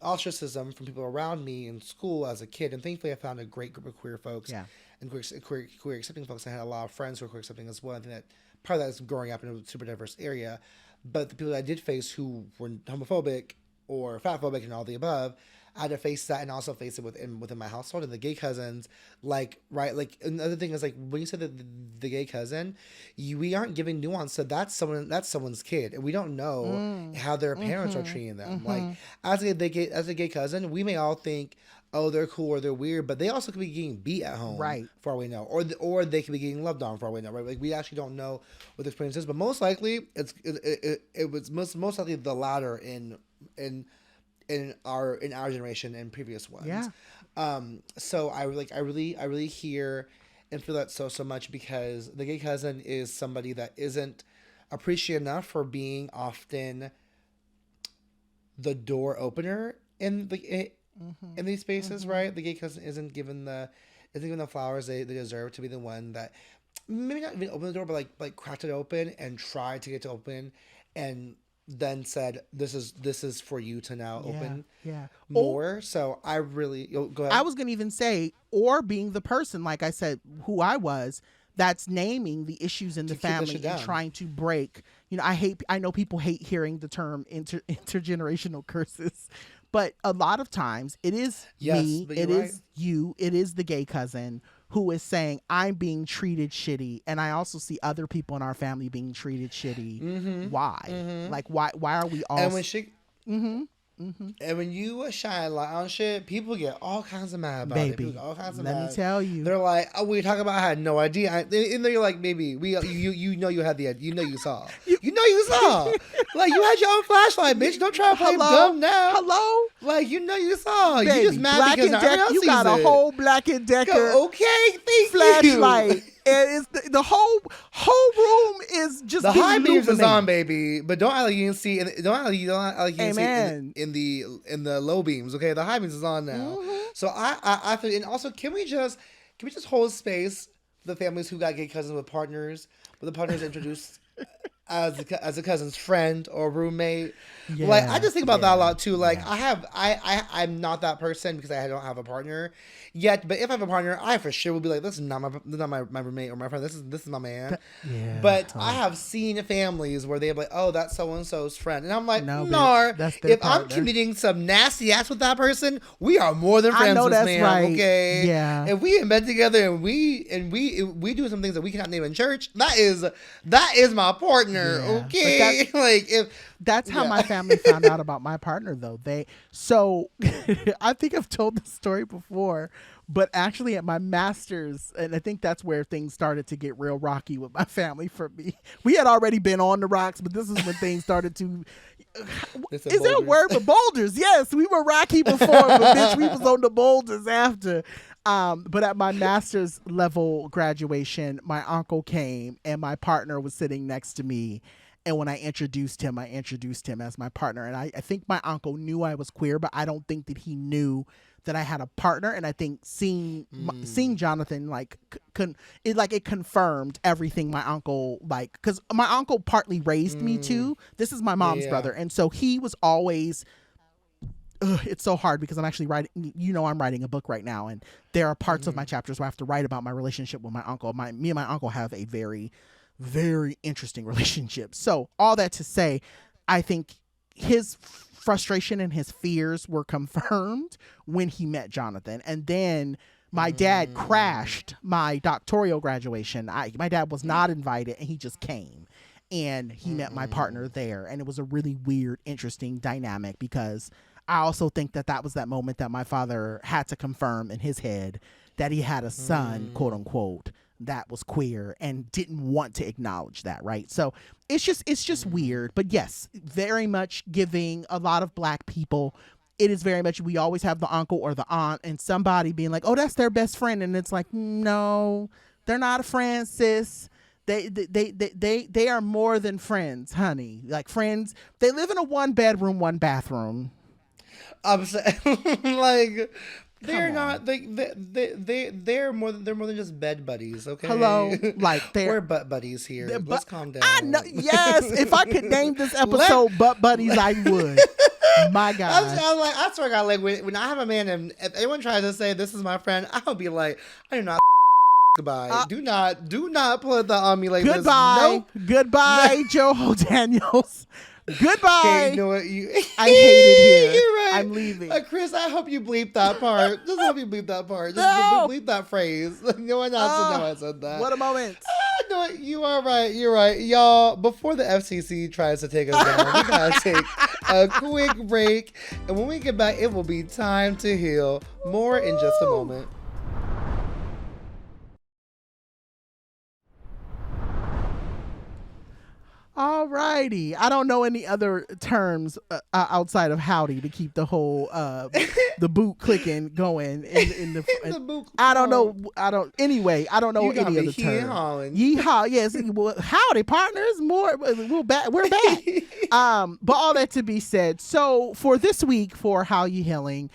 ostracism from people around me in school as a kid, and thankfully I found a great group of queer folks and queer accepting folks. I had a lot of friends who were queer accepting as well. I think that part of that is growing up in a super diverse area. But the people that I did face who were homophobic or fatphobic and all the above, I had to face that and also face it within my household. And the gay cousins, another thing is, like, when you said that the gay cousin, we aren't giving nuance. So that's someone's kid, and we don't know how their parents are treating them. Like, as a gay cousin, we may all think, oh, they're cool or they're weird, but they also could be getting beat at home, right? For all we know, or they could be getting loved on, for all we know, right? Like, we actually don't know what the experience is, but most likely it was most likely the latter in our generation and previous ones. Yeah. So I really hear and feel that so much, because the gay cousin is somebody that isn't appreciated enough for being often the door opener in these spaces, right? The gay cousin isn't given the flowers they deserve to be the one that maybe not even open the door, but like cracked it open and tried to get to open, and then said, this is for you to now open more. So I really go ahead. I was gonna even say, or being the person, like I said, who I was, that's naming the issues in the family and trying to break. I know people hate hearing the term intergenerational curses, but a lot of times it is me, it is you, it is the gay cousin who is saying, I'm being treated shitty, and I also see other people in our family being treated shitty. Why? Like, why are we all... And when and when you shine a light on shit, people get all kinds of mad about it. People get all kinds of mad. Let me tell you. They're like, oh, we talking about, I had no idea. And then you're like, baby, you had the idea. You saw. You saw. Like, you had your own flashlight, bitch. Don't try to play dumb now. Hello? Like, you saw. Baby, you just mad because everyone else sees it. You got a whole Black & Decker flashlight. And it's the whole room is just the high beams is on, baby. But don't act like you didn't see. Don't act like you didn't see in the low beams. Okay, the high beams is on now. So I feel, and also, can we just hold space for the families who got gay cousins with partners, with the partners introduced as a cousin's friend or roommate. Yeah, like, I just think about that a lot too. Like, I'm not that person because I don't have a partner yet. But if I have a partner, I for sure will be like, this is not my roommate or my friend. This is my man. But I have seen families where they're like, oh, that's so and so's friend, and I'm like, no. If I'm committing some nasty acts with that person, we are more than friends with man. Right. Okay. Yeah. If we in bed together and we do some things that we cannot name in church, that is my partner. Yeah. Okay. That's how my family found out about my partner, though. I think I've told this story before, but actually at my master's, and I think that's where things started to get real rocky with my family for me. We had already been on the rocks, but this is when things started to... Is there a word for boulders? Yes, we were rocky before, but bitch, we was on the boulders after. But at my master's level graduation, my uncle came and my partner was sitting next to me. And when I introduced him as my partner. And I think my uncle knew I was queer, but I don't think that he knew that I had a partner. And I think seeing Jonathan, it confirmed everything my uncle, because my uncle partly raised me too. This is my mom's brother. And so he was always... it's so hard because I'm actually writing, I'm writing a book right now, and there are parts of my chapters where I have to write about my relationship with my uncle. Me and my uncle have a very, very interesting relationship. So all that to say, I think his frustration and his fears were confirmed when he met Jonathan. And then my dad crashed my doctoral graduation. My dad was not invited, and he just came. And he met my partner there. And it was a really weird, interesting dynamic, because I also think that was that moment that my father had to confirm in his head that he had a son, quote unquote, that was queer and didn't want to acknowledge that. Right. So it's just weird. But yes, very much giving a lot of Black people. It is very much, we always have the uncle or the aunt and somebody being like, oh, that's their best friend. And it's like, no, they're not a friend, sis. They are more than friends, honey. Like friends. They live in a 1-bedroom, 1-bathroom. I'm saying, like, they're Come not. on. They're more. They're more than just bed buddies. Okay. Hello, like we're they're. butt buddies here. But Let's calm down. I know. Yes, if I could name this episode "Butt Buddies," I would. My God. I'm like, I swear to God, like when I have a man and if anyone tries to say this is my friend, I'll be like, I do not. Goodbye. Do not put that on me like goodbye. this. Nope. Goodbye, Joe Daniels. Goodbye. Okay, you know what? I hate it here. You're right. I'm leaving. Chris, I hope you bleep that part. Just hope you bleep that part. Just No. bleep that phrase. No one else know I said that. What a moment. No, you are right. You're right. Y'all, before the FCC tries to take us down, we gotta take a quick break. And when we get back, it will be time to heal. More in just a moment. Alrighty. I don't know any other terms outside of howdy to keep the whole the boot clicking going in the. The boot I don't know. Anyway, I don't know You got any me other term. yeehawing. Yeehaw. Yes. Well, howdy, partners. We're back. We're back. But all that to be said. So for this week, for How You Healing,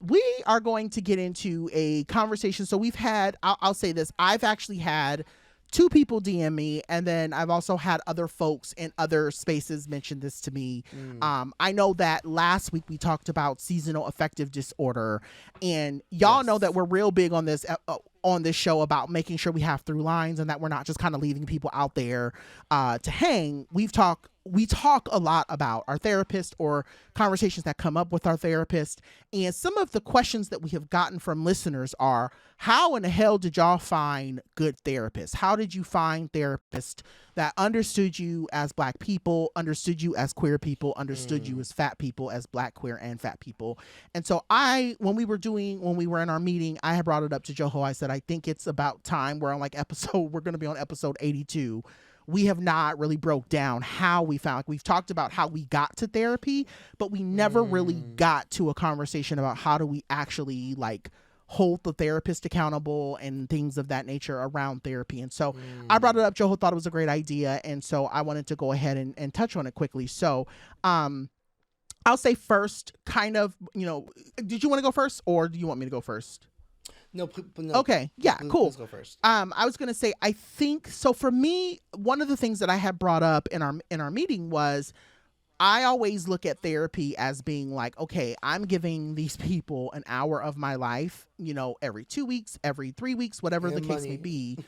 we are going to get into a conversation. So we've had. I'll say this. I've actually had 2 people DM me, and then I've also had other folks in other spaces mention this to me. I know that last week we talked about seasonal affective disorder, and y'all know that we're real big on this show about making sure we have through lines and that we're not just kind of leaving people out there to hang. We talk a lot about our therapist or conversations that come up with our therapist. And some of the questions that we have gotten from listeners are, how in the hell did y'all find good therapists? How did you find therapists that understood you as Black people, understood you as queer people, understood you as fat people, as Black, queer, and fat people? And so when we were in our meeting, I had brought it up to Joho. I said, I think it's about time. We're going to be on episode 82. We have not really broke down how we found, we've talked about how we got to therapy, but we never really got to a conversation about how do we actually hold the therapist accountable and things of that nature around therapy. And so I brought it up. Joho thought it was a great idea. And so I wanted to go ahead and touch on it quickly. So, I'll say first, kind of, did you want to go first or do you want me to go first? No. Okay. Yeah. Cool. Let's go first. I was going to say, I think so. For me, one of the things that I had brought up in our meeting was, I always look at therapy as being like, okay, I'm giving these people an hour of my life, every 2 weeks, every 3 weeks, whatever the case may be.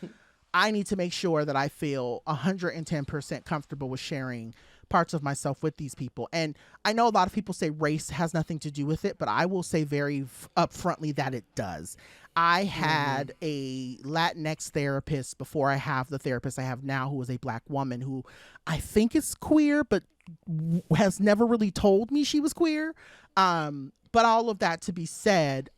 I need to make sure that I feel 110% comfortable with sharing parts of myself with these people. And I know a lot of people say race has nothing to do with it, but I will say very upfrontly that it does. I had a Latinx therapist before I have the therapist I have now, who is a Black woman who I think is queer, but has never really told me she was queer. But all of that to be said,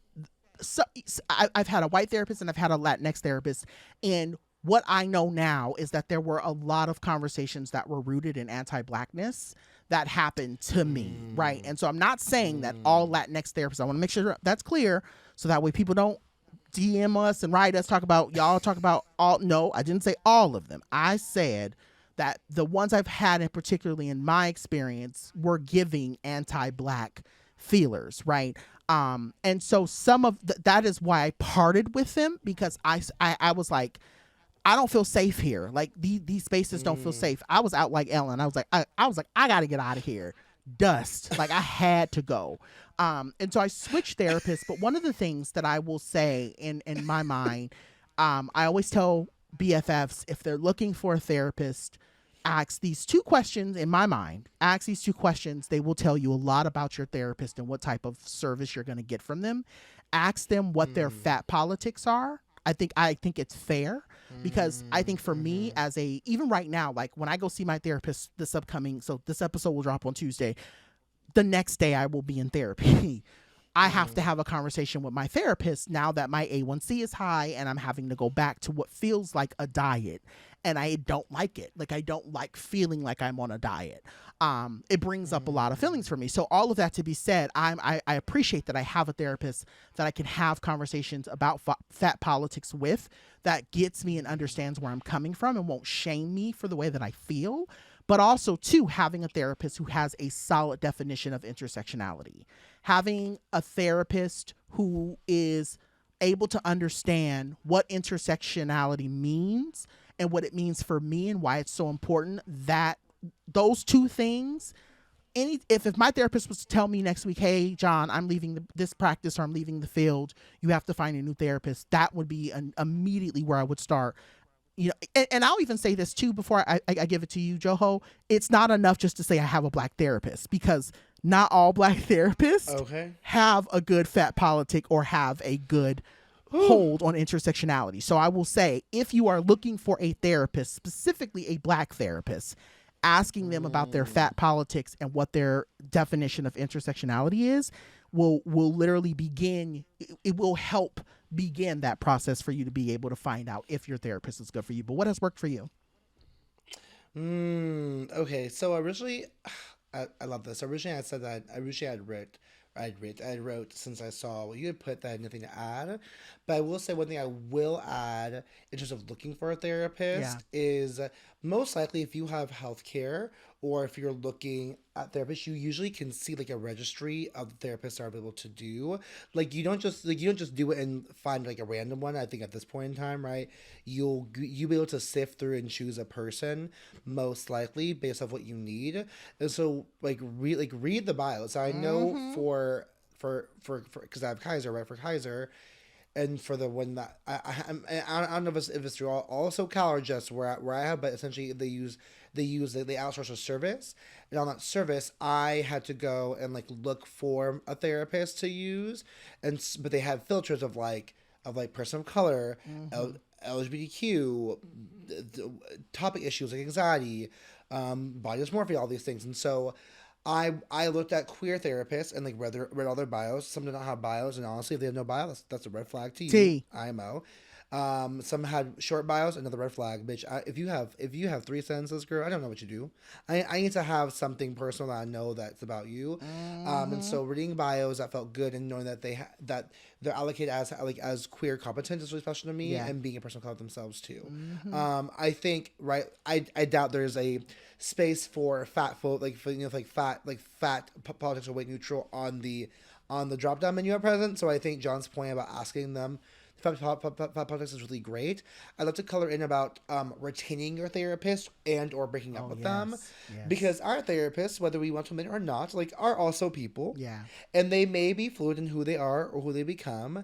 so I've had a white therapist and I've had a Latinx therapist, and what I know now is that there were a lot of conversations that were rooted in anti-Blackness that happened to me, right? And so I'm not saying that all Latinx therapists, I want to make sure that's clear so that way people don't DM us and write us, talk about all. No, I didn't say all of them. I said that the ones I've had, and particularly in my experience, were giving anti-Black feelers, right? And so some of that is why I parted with them, because I was like, I don't feel safe here. Like these spaces don't feel safe. I was out like Ellen. I was like, I got to get out of here. Dust. Like I had to go. And so I switched therapists. But one of the things that I will say in my mind, I always tell BFFs, if they're looking for a therapist, ask these 2 questions in my mind. Ask these 2 questions. They will tell you a lot about your therapist and what type of service you're going to get from them. Ask them what their fat politics are. I think it's fair, because I think for me even right now, like when I go see my therapist this episode will drop on Tuesday. The next day I will be in therapy. I have to have a conversation with my therapist now that my A1C is high and I'm having to go back to what feels like a diet. and I don't like it. Like, I don't like feeling like I'm on a diet. It brings up a lot of feelings for me. So all of that to be said, I appreciate that I have a therapist that I can have conversations about fat politics with, that gets me and understands where I'm coming from and won't shame me for the way that I feel. But also, too, having a therapist who has a solid definition of intersectionality. Having a therapist who is able to understand what intersectionality means and what it means for me and why it's so important, that those two things, if my therapist was to tell me next week, hey, John, I'm leaving this practice, or I'm leaving the field, you have to find a new therapist, that would be immediately where I would start. You know, and I'll even say this too before I give it to you, Joho. It's not enough just to say I have a Black therapist, because not all Black therapists have a good fat politic or have a good hold on intersectionality. So I will say, if you are looking for a therapist, specifically a Black therapist, asking them about their fat politics and what their definition of intersectionality is will literally begin. It will help begin that process for you to be able to find out if your therapist is good for you. But what has worked for you? Okay, so originally, I love this. Originally, I said that I wrote, since I saw what you had put, that I had nothing to add. But I will say one thing I will add in terms of looking for a therapist is, most likely, if you have healthcare or if you're looking at therapists, you usually can see like a registry of the therapists are able to do. Like, you don't just do it and find like a random one. I think at this point in time, right, you'll be able to sift through and choose a person, most likely based off what you need. And so read the bio. So I know for because I have Kaiser, right? For Kaiser, and for the one that I don't know if it's through all SoCal or just where I have, but essentially they outsource a service, and on that service I had to go and like look for a therapist to use, but they have filters of person of color, LGBTQ, topic issues like anxiety, body dysmorphia, all these things, and so I looked at queer therapists and like read all their bios. Some did not have bios, and honestly, if they have no bio, that's a red flag to you. IMO. Some had short bios, another red flag, bitch. If you have 3 sentences, girl, I don't know what you do. I need to have something personal that I know that's about you. And so reading bios, that felt good, and knowing that that they're allocated as queer competent is really special to me, and being a person of color themselves too. I think, right, I doubt there's a space for fat politics or weight neutral on the drop down menu at present. So I think John's point about asking them fat politics is really great. I'd love to color in about retaining your therapist and or breaking up with them, because our therapists, whether we want to admit it or not, like, are also people, and they may be fluid in who they are or who they become,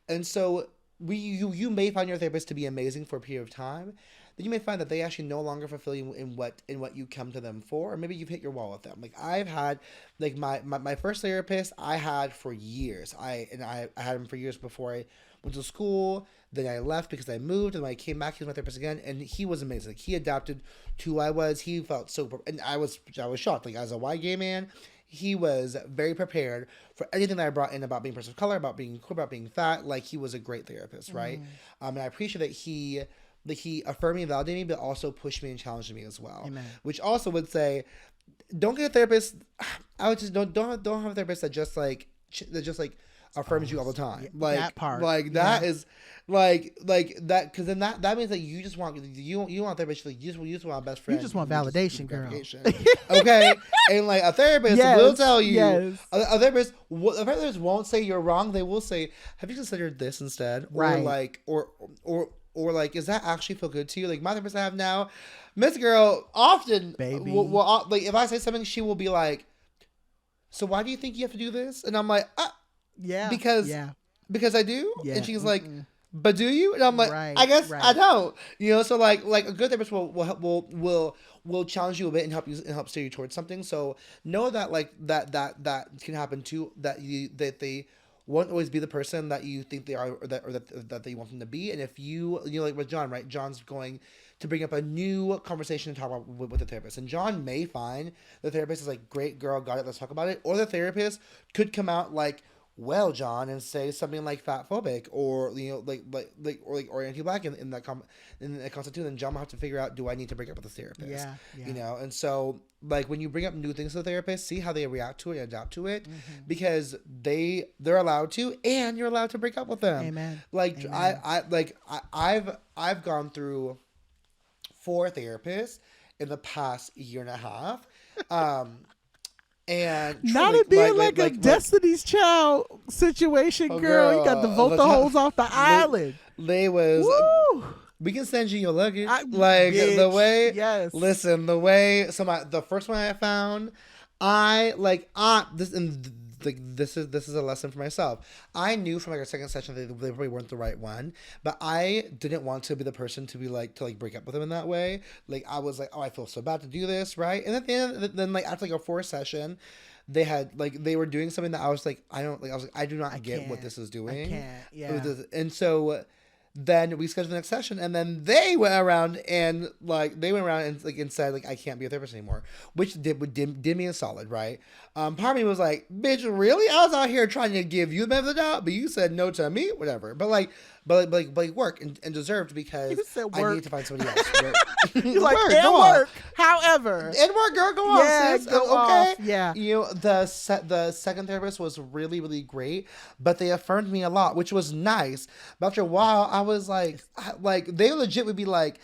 and so you may find your therapist to be amazing for a period of time. Then you may find that they actually no longer fulfill you in what you come to them for, or maybe you've hit your wall with them. Like, I've had, like, my first therapist I had for years. I had him for years before I went to school. Then I left because I moved, and when I came back, he was my therapist again, and he was amazing. Like, he adapted to who I was. He felt so, and I was shocked. Like, as a white gay man, he was very prepared for anything that I brought in about being a person of color, about being queer, about being fat. Like, he was a great therapist, right? And I appreciate that he affirmed me and validated me, but also pushed me and challenged me as well. Amen. Which also would say, don't get a therapist. I would just don't have a therapist that just affirms you all the time. Like that part. Like that is like that, because then that means that you just want a therapist. Like, you just want a best friend. You just want validation, girl. Okay, and like a therapist will tell you. A therapist won't say you're wrong. They will say, "Have you considered this instead?" Right. Or like, is that actually feel good to you? Like, my therapist I have now, Miss Girl, often will like, if I say something, she will be like, "So why do you think you have to do this?" And I'm like, because I do." And she's like, "But do you?" And I'm like, "I guess I don't." You know, so like a good therapist will challenge you a bit and help steer you towards something. So know that that can happen too. That they won't always be the person that you think they are, or that they want them to be. And if you like with John, right? John's going to bring up a new conversation to talk about with the therapist. And John may find the therapist is like, "Great girl, got it, let's talk about it." Or the therapist could come out like well, John, and say something like fat phobic or or anti-black in that constitute, then John will have to figure out, do I need to break up with this therapist? Yeah. And so like when you bring up new things to the therapist, see how they react to it and adapt to it, because they're allowed to, and you're allowed to break up with them. Amen. Like Amen. I've gone through 4 therapists in the past year and a half. And not it being like a Destiny's Child situation, girl. You got to vote the hoes off the island. They was. Woo! We can send you your luggage. Bitch, the way. Yes. Listen, the way. The first one I found, this is a lesson for myself. I knew from like our second session that they probably weren't the right one, but I didn't want to be the person to be like to break up with them in that way. Like I was like, oh, I feel so bad to do this, right? And at the end, then like after like a 4th session, they were doing something that I was like, I do not get what this is doing. I can't. Yeah. And so then we scheduled the next session, and then they went around and said like, I can't be a therapist anymore, which did me a solid, right? Part of me was like, bitch, really? I was out here trying to give you the benefit of the doubt, but you said no to me, whatever. But work and deserved, because I need to find somebody else. You're like, and work. However, and work, girl, go on, sis. Go okay. Off. Yeah. The second therapist was really, really great, but they affirmed me a lot, which was nice. But after a while, I was like they legit would be like,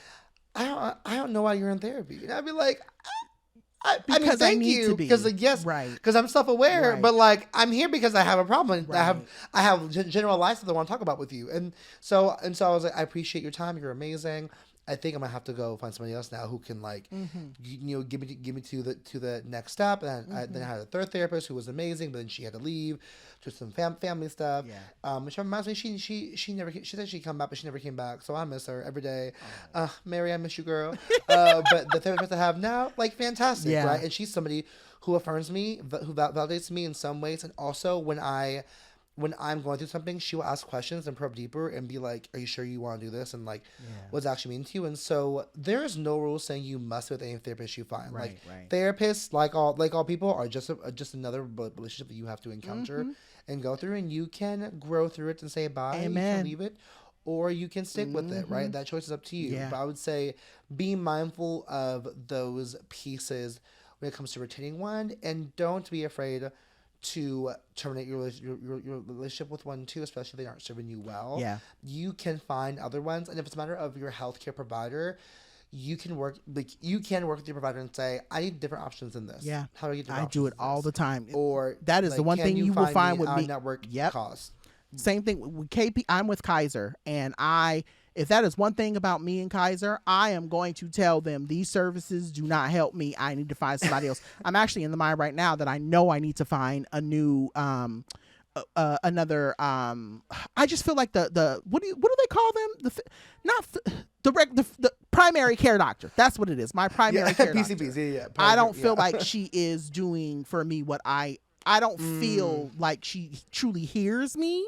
I don't know why you're in therapy, and I'd be like, because I need to be. Because yes, right. Because I'm self-aware, right. But like I'm here because I have a problem. Right. I have general life that I want to talk about with you, and so I was like, I appreciate your time. You're amazing. I think I'm gonna have to go find somebody else now who can like, give me to the next step. And then I had a 3rd therapist who was amazing, but then she had to leave to some family stuff. Yeah. Which reminds me, she said she'd come back, but she never came back. So I miss her every day. Mary, I miss you, girl. But the therapist I have now, like, fantastic, right? And she's somebody who affirms me, who validates me in some ways, and also when I'm going through something, she will ask questions and probe deeper and be like, are you sure you want to do this? And like, what's actually mean to you? And so there is no rule saying you must be with any therapist you find. Right, therapists, like all people, are just another relationship that you have to encounter and go through. And you can grow through it and say bye. Amen. You can leave it, or you can stick with it, right? That choice is up to you. Yeah. But I would say be mindful of those pieces when it comes to retaining one, and don't be afraid to terminate your relationship with one too, especially if they aren't serving you well. Yeah, you can find other ones, and if it's a matter of your healthcare provider, you can work with your provider and say, I need different options than this. Yeah, how do I get different options? I do it all the time. Or that is the one thing you will find with me. Network cost. Same thing with KP. I'm with Kaiser, and if that is one thing about me and Kaiser, I am going to tell them these services do not help me. I need to find somebody else. I'm actually in the mind right now that I know I need to find a new, another. I just feel like the what do they call them? The primary care doctor. That's what it is. My primary care doctor. PCPs. Yeah. I don't feel like she is doing for me what I don't feel like she truly hears me.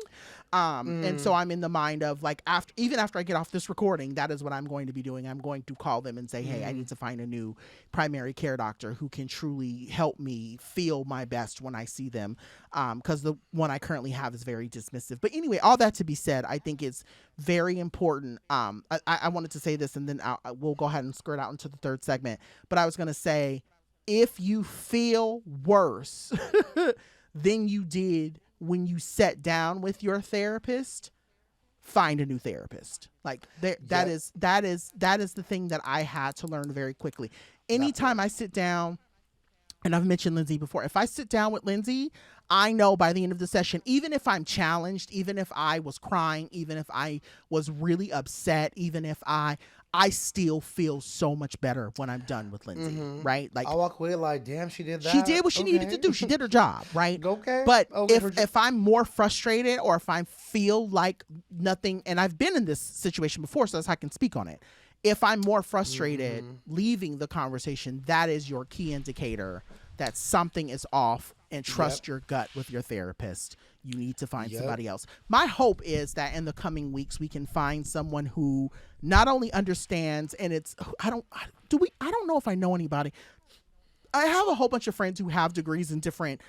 And so I'm in the mind of like, even after I get off this recording, that is what I'm going to be doing. I'm going to call them and say, hey, I need to find a new primary care doctor who can truly help me feel my best when I see them. Because the one I currently have is very dismissive. But anyway, all that to be said, I think it's very important. I wanted to say this, and then we'll go ahead and skirt out into the 3rd segment. But I was going to say, if you feel worse than you did when you sat down with your therapist, find a new therapist. Like that is the thing that I had to learn very quickly. Anytime I sit down, and I've mentioned Lindsay before, if I sit down with Lindsay, I know by the end of the session, even if I'm challenged, even if I was crying, even if I was really upset, even if I still feel so much better when I'm done with Lindsay, right? Like I walk away like, damn, she did that. She did what she needed to do. She did her job, right? Okay. But if I'm more frustrated, or if I feel like nothing, and I've been in this situation before, so that's how I can speak on it. If I'm more frustrated leaving the conversation, that is your key indicator that something is off, and trust your gut with your therapist. You need to find somebody else. My hope is that in the coming weeks, we can find someone who not only understands, and I don't know if I know anybody. I have a whole bunch of friends who have degrees in different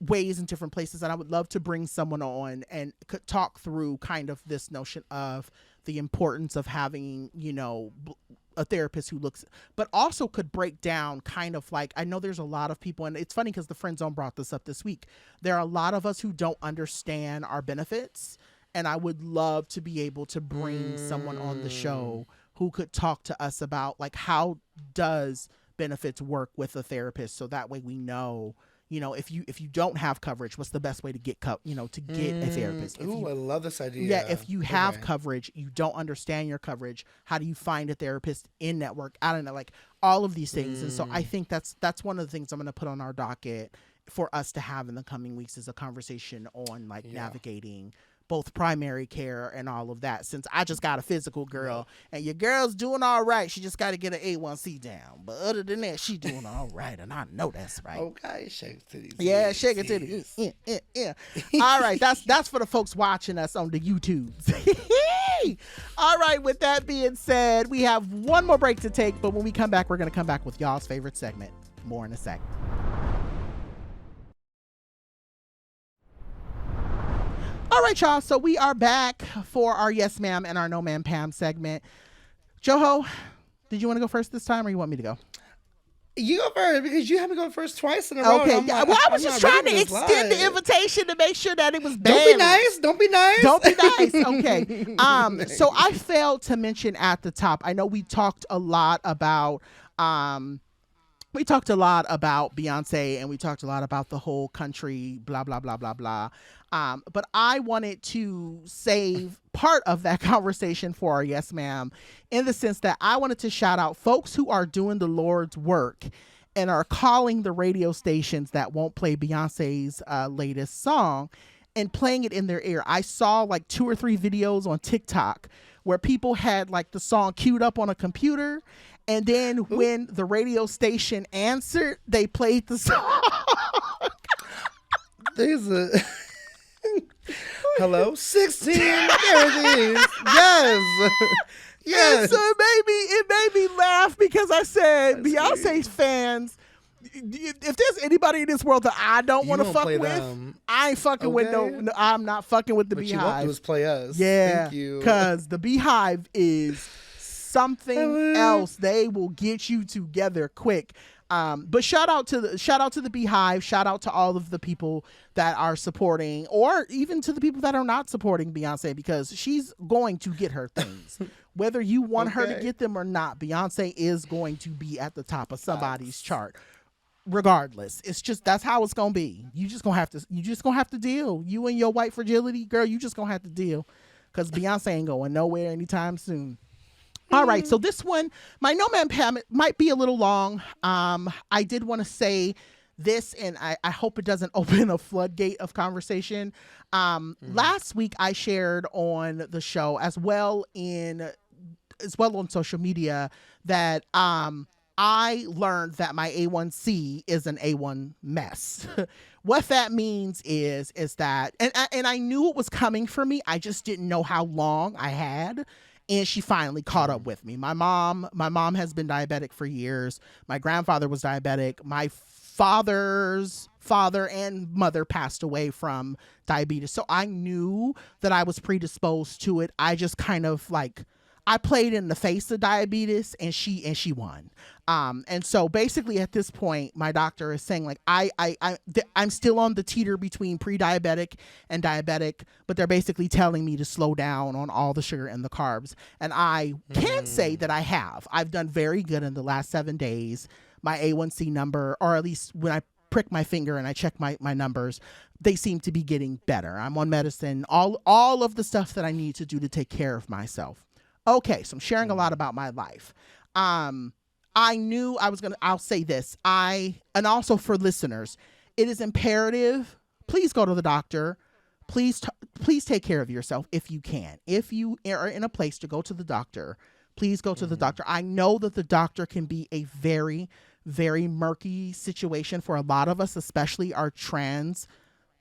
ways in different places, and I would love to bring someone on and could talk through kind of this notion of the importance of having, a therapist who looks, but also could break down kind of like, I know there's a lot of people, and it's funny because the Friend Zone brought this up this week. There are a lot of us who don't understand our benefits, and I would love to be able to bring someone on the show who could talk to us about like, how does benefits work with a therapist, so that way we know, if you don't have coverage, what's the best way to get to get a therapist. I love this idea. Yeah, if you have coverage, you don't understand your coverage, how do you find a therapist in network? I don't know, like all of these things. And so I think that's one of the things I'm going to put on our docket for us to have in the coming weeks, is a conversation on like navigating both primary care and all of that, since I just got a physical, girl, and your girl's doing all right. She just got to get an A1C down. But other than that, she doing all right, and I know that's right. Okay, shake it titties. Yeah, shake it titties. Yeah. All right, that's for the folks watching us on the YouTubes. All right, with that being said, we have one more break to take, but when we come back, we're going to come back with y'all's favorite segment. More in a sec. All right, y'all. So we are back for our Yes Ma'am and our No Ma'am Pam segment. Joho, did you want to go first this time, or you want me to go? You go first, because you haven't gone first twice in a row. Okay. I was just trying to extend the invitation to make sure that it was balanced. Don't be nice. Okay. So I failed to mention at the top, I know we talked a lot about Beyonce, and we talked a lot about the whole country, blah, blah, blah, blah, blah. But I wanted to save part of that conversation for our Yes Ma'am, in the sense that I wanted to shout out folks who are doing the Lord's work and are calling the radio stations that won't play Beyonce's latest song and playing it in their ear. I saw like 2 or 3 videos on TikTok where people had like the song queued up on a computer, and then when the radio station answered, they played the song. There's a hello 16. There it is. Yes. Yes. So it made me laugh, because I said, that's Beyonce's fans, if there's anybody in this world that I don't want to fuck with, I ain't fucking with no, I'm not fucking with the Beehive. What you won't do is play us. Yeah. Thank you. Because the Beehive is something else. They will get you together quick. But shout out to the Beehive. Shout out to all of the people that are supporting, or even to the people that are not supporting Beyonce, because she's going to get her things. Whether you want her to get them or not, Beyonce is going to be at the top of somebody's chart. Regardless, it's just, that's how it's gonna be. You just gonna have to deal. You and your white fragility, girl. You just gonna have to deal, because Beyonce ain't going nowhere anytime soon. All right, so this one, my No Man Pam, it might be a little long. I did want to say this, and I hope it doesn't open a floodgate of conversation. Last week I shared on the show, as well on social media, that I learned that my A1C is an A1 mess. What that means is that, and I knew it was coming for me, I just didn't know how long I had. And she finally caught up with me. My mom has been diabetic for years. My grandfather was diabetic. My father's father and mother passed away from diabetes. So I knew that I was predisposed to it. I just kind of like, I played in the face of diabetes, and she won. And so basically at this point, my doctor is saying like, I'm still on the teeter between pre-diabetic and diabetic, but they're basically telling me to slow down on all the sugar and the carbs. And I can say that I've done very good in the last 7 days. My A1C number, or at least when I prick my finger and I check my numbers, they seem to be getting better. I'm on medicine, all of the stuff that I need to do to take care of myself. Okay, so I'm sharing a lot about my life. I knew I'll say this. And also for listeners, it is imperative, please go to the doctor. Please take care of yourself if you can. If you are in a place to go to the doctor, please go to the doctor. I know that the doctor can be a very, very murky situation for a lot of us, especially our trans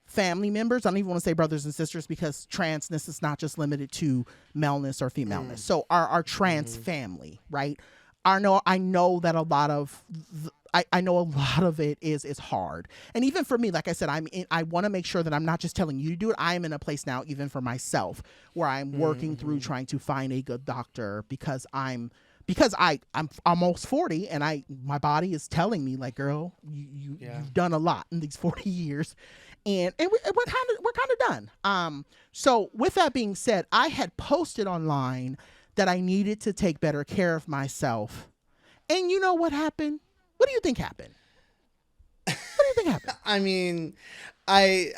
family members. I don't even want to say brothers and sisters, because transness is not just limited to maleness or femaleness. So our trans family, right? I know that a lot of I know a lot of it is hard. And even for me, like I said, I want to make sure that I'm not just telling you to do it. I am in a place now, even for myself, where I'm working through trying to find a good doctor because I'm almost 40 and my body is telling me like, girl, you've done a lot in these 40 years. And we're kind of done. So with that being said, I had posted online that I needed to take better care of myself. And you know what happened? What do you think happened? What do you think happened? I mean, I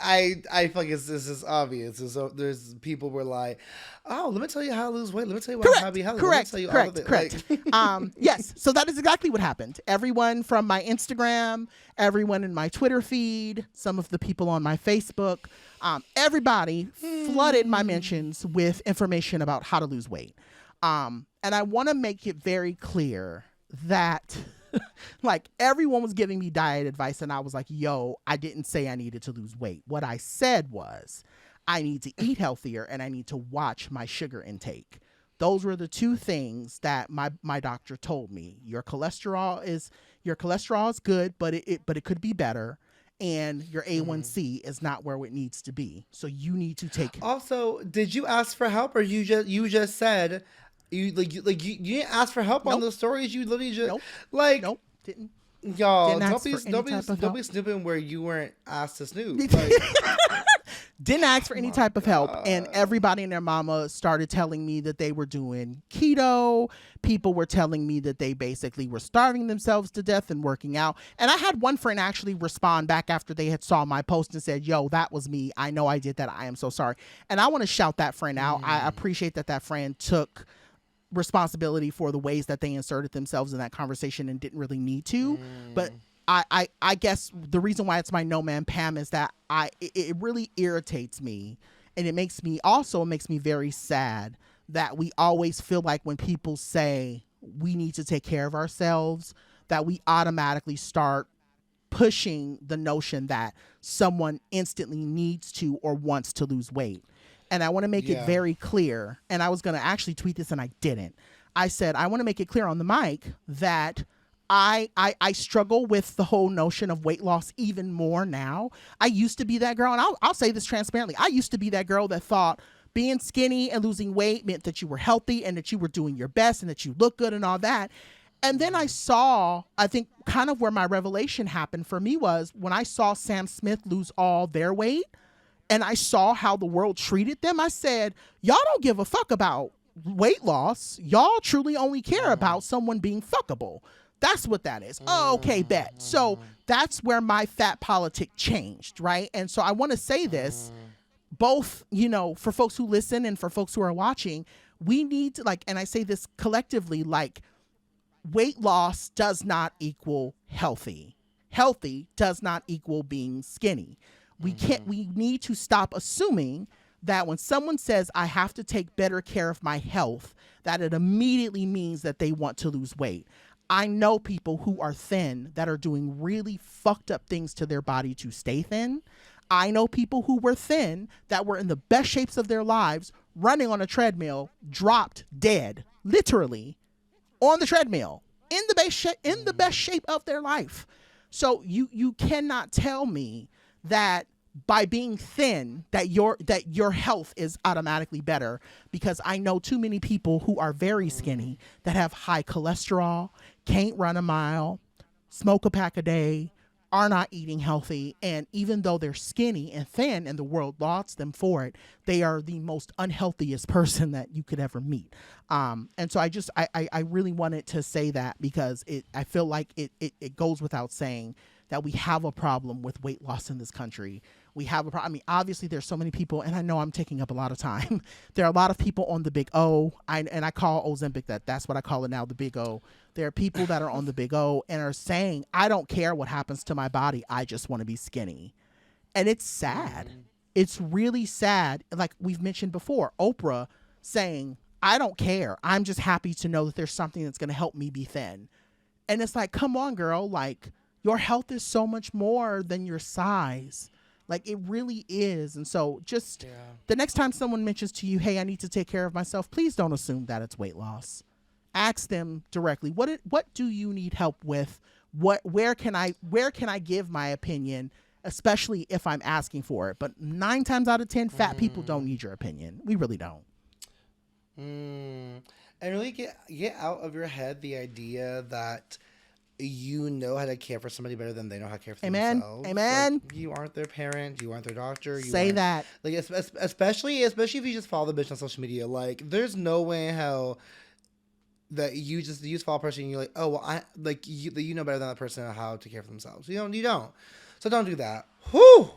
feel like this is obvious. There's people were like, oh, let me tell you how to lose weight. Let me tell you how to be healthy. Correct. Let me tell you Correct. all of it. Correct. Like, yes. So that is exactly what happened. Everyone from my Instagram, everyone in my Twitter feed, some of the people on my Facebook, everybody flooded my mentions with information about how to lose weight. And I want to make it very clear that like everyone was giving me diet advice and I was like, yo, I didn't say I needed to lose weight. What I said was I need to eat healthier and I need to watch my sugar intake. Those were the two things that my doctor told me. Your cholesterol is good, but it could be better. And your A1C is not where it needs to be. So you need to take. Also, did you ask for help or you just said you didn't ask for help on those stories? You literally just Nope, didn't. Y'all, Didn't don't be snooping where you weren't asked to snoop. Like, didn't ask for any type of help. And everybody and their mama started telling me that they were doing keto. People were telling me that they basically were starving themselves to death and working out. And I had one friend actually respond back after they had saw my post and said, yo, that was me. I know I did that. I am so sorry. And I want to shout that friend out. I appreciate that friend took responsibility for the ways that they inserted themselves in that conversation and didn't really need to. But I guess the reason why it's my no man Pam is that it really irritates me, and it makes me very sad that we always feel like when people say we need to take care of ourselves, that we automatically start pushing the notion that someone instantly needs to or wants to lose weight. And I want to make it very clear, and I was going to actually tweet this and I didn't. I said, I want to make it clear on the mic that I struggle with the whole notion of weight loss even more now. I used to be that girl, and I'll say this transparently. I used to be that girl that thought being skinny and losing weight meant that you were healthy and that you were doing your best and that you look good and all that. And then I think kind of where my revelation happened for me was when I saw Sam Smith lose all their weight and I saw how the world treated them. I said, y'all don't give a fuck about weight loss. Y'all truly only care about someone being fuckable. That's what that is. Oh, okay, bet. So that's where my fat politic changed, right? And so I want to say this, both, for folks who listen and for folks who are watching, we need to and I say this collectively, weight loss does not equal healthy. Healthy does not equal being skinny. We need to stop assuming that when someone says I have to take better care of my health, that it immediately means that they want to lose weight. I know people who are thin that are doing really fucked up things to their body to stay thin. I know people who were thin that were in the best shapes of their lives, running on a treadmill, dropped dead, literally, on the treadmill, in the best shape of their life. So you cannot tell me that by being thin that your health is automatically better, because I know too many people who are very skinny that have high cholesterol, can't run a mile, smoke a pack a day, are not eating healthy, and even though they're skinny and thin and the world lauds them for it, they are the most unhealthiest person that you could ever meet. And so I really wanted to say that because I feel like it goes without saying that we have a problem with weight loss in this country. We have a problem. I mean, obviously there's so many people, and I know I'm taking up a lot of time. There are a lot of people on the big O, and I call Ozempic that's what I call it now, the big O. There are people that are on the big O and are saying, I don't care what happens to my body. I just want to be skinny. And it's sad. It's really sad. Like we've mentioned before, Oprah saying, I don't care. I'm just happy to know that there's something that's going to help me be thin. And it's like, come on, girl. Your health is so much more than your size. It really is. And so just the next time someone mentions to you, hey, I need to take care of myself, please don't assume that it's weight loss. Ask them directly, what do you need help with? where can I give my opinion, especially if I'm asking for it. But 9 times out of 10, fat people don't need your opinion. We really don't. And really get out of your head the idea that you know how to care for somebody better than they know how to care for themselves. Amen. Like, you aren't their parent. You aren't their doctor. Say that. Like, especially if you just follow the bitch on social media. Like, there's no way in hell that you just follow a person and you're like, oh, well, you know better than that person how to care for themselves. You don't. So don't do that. Whew.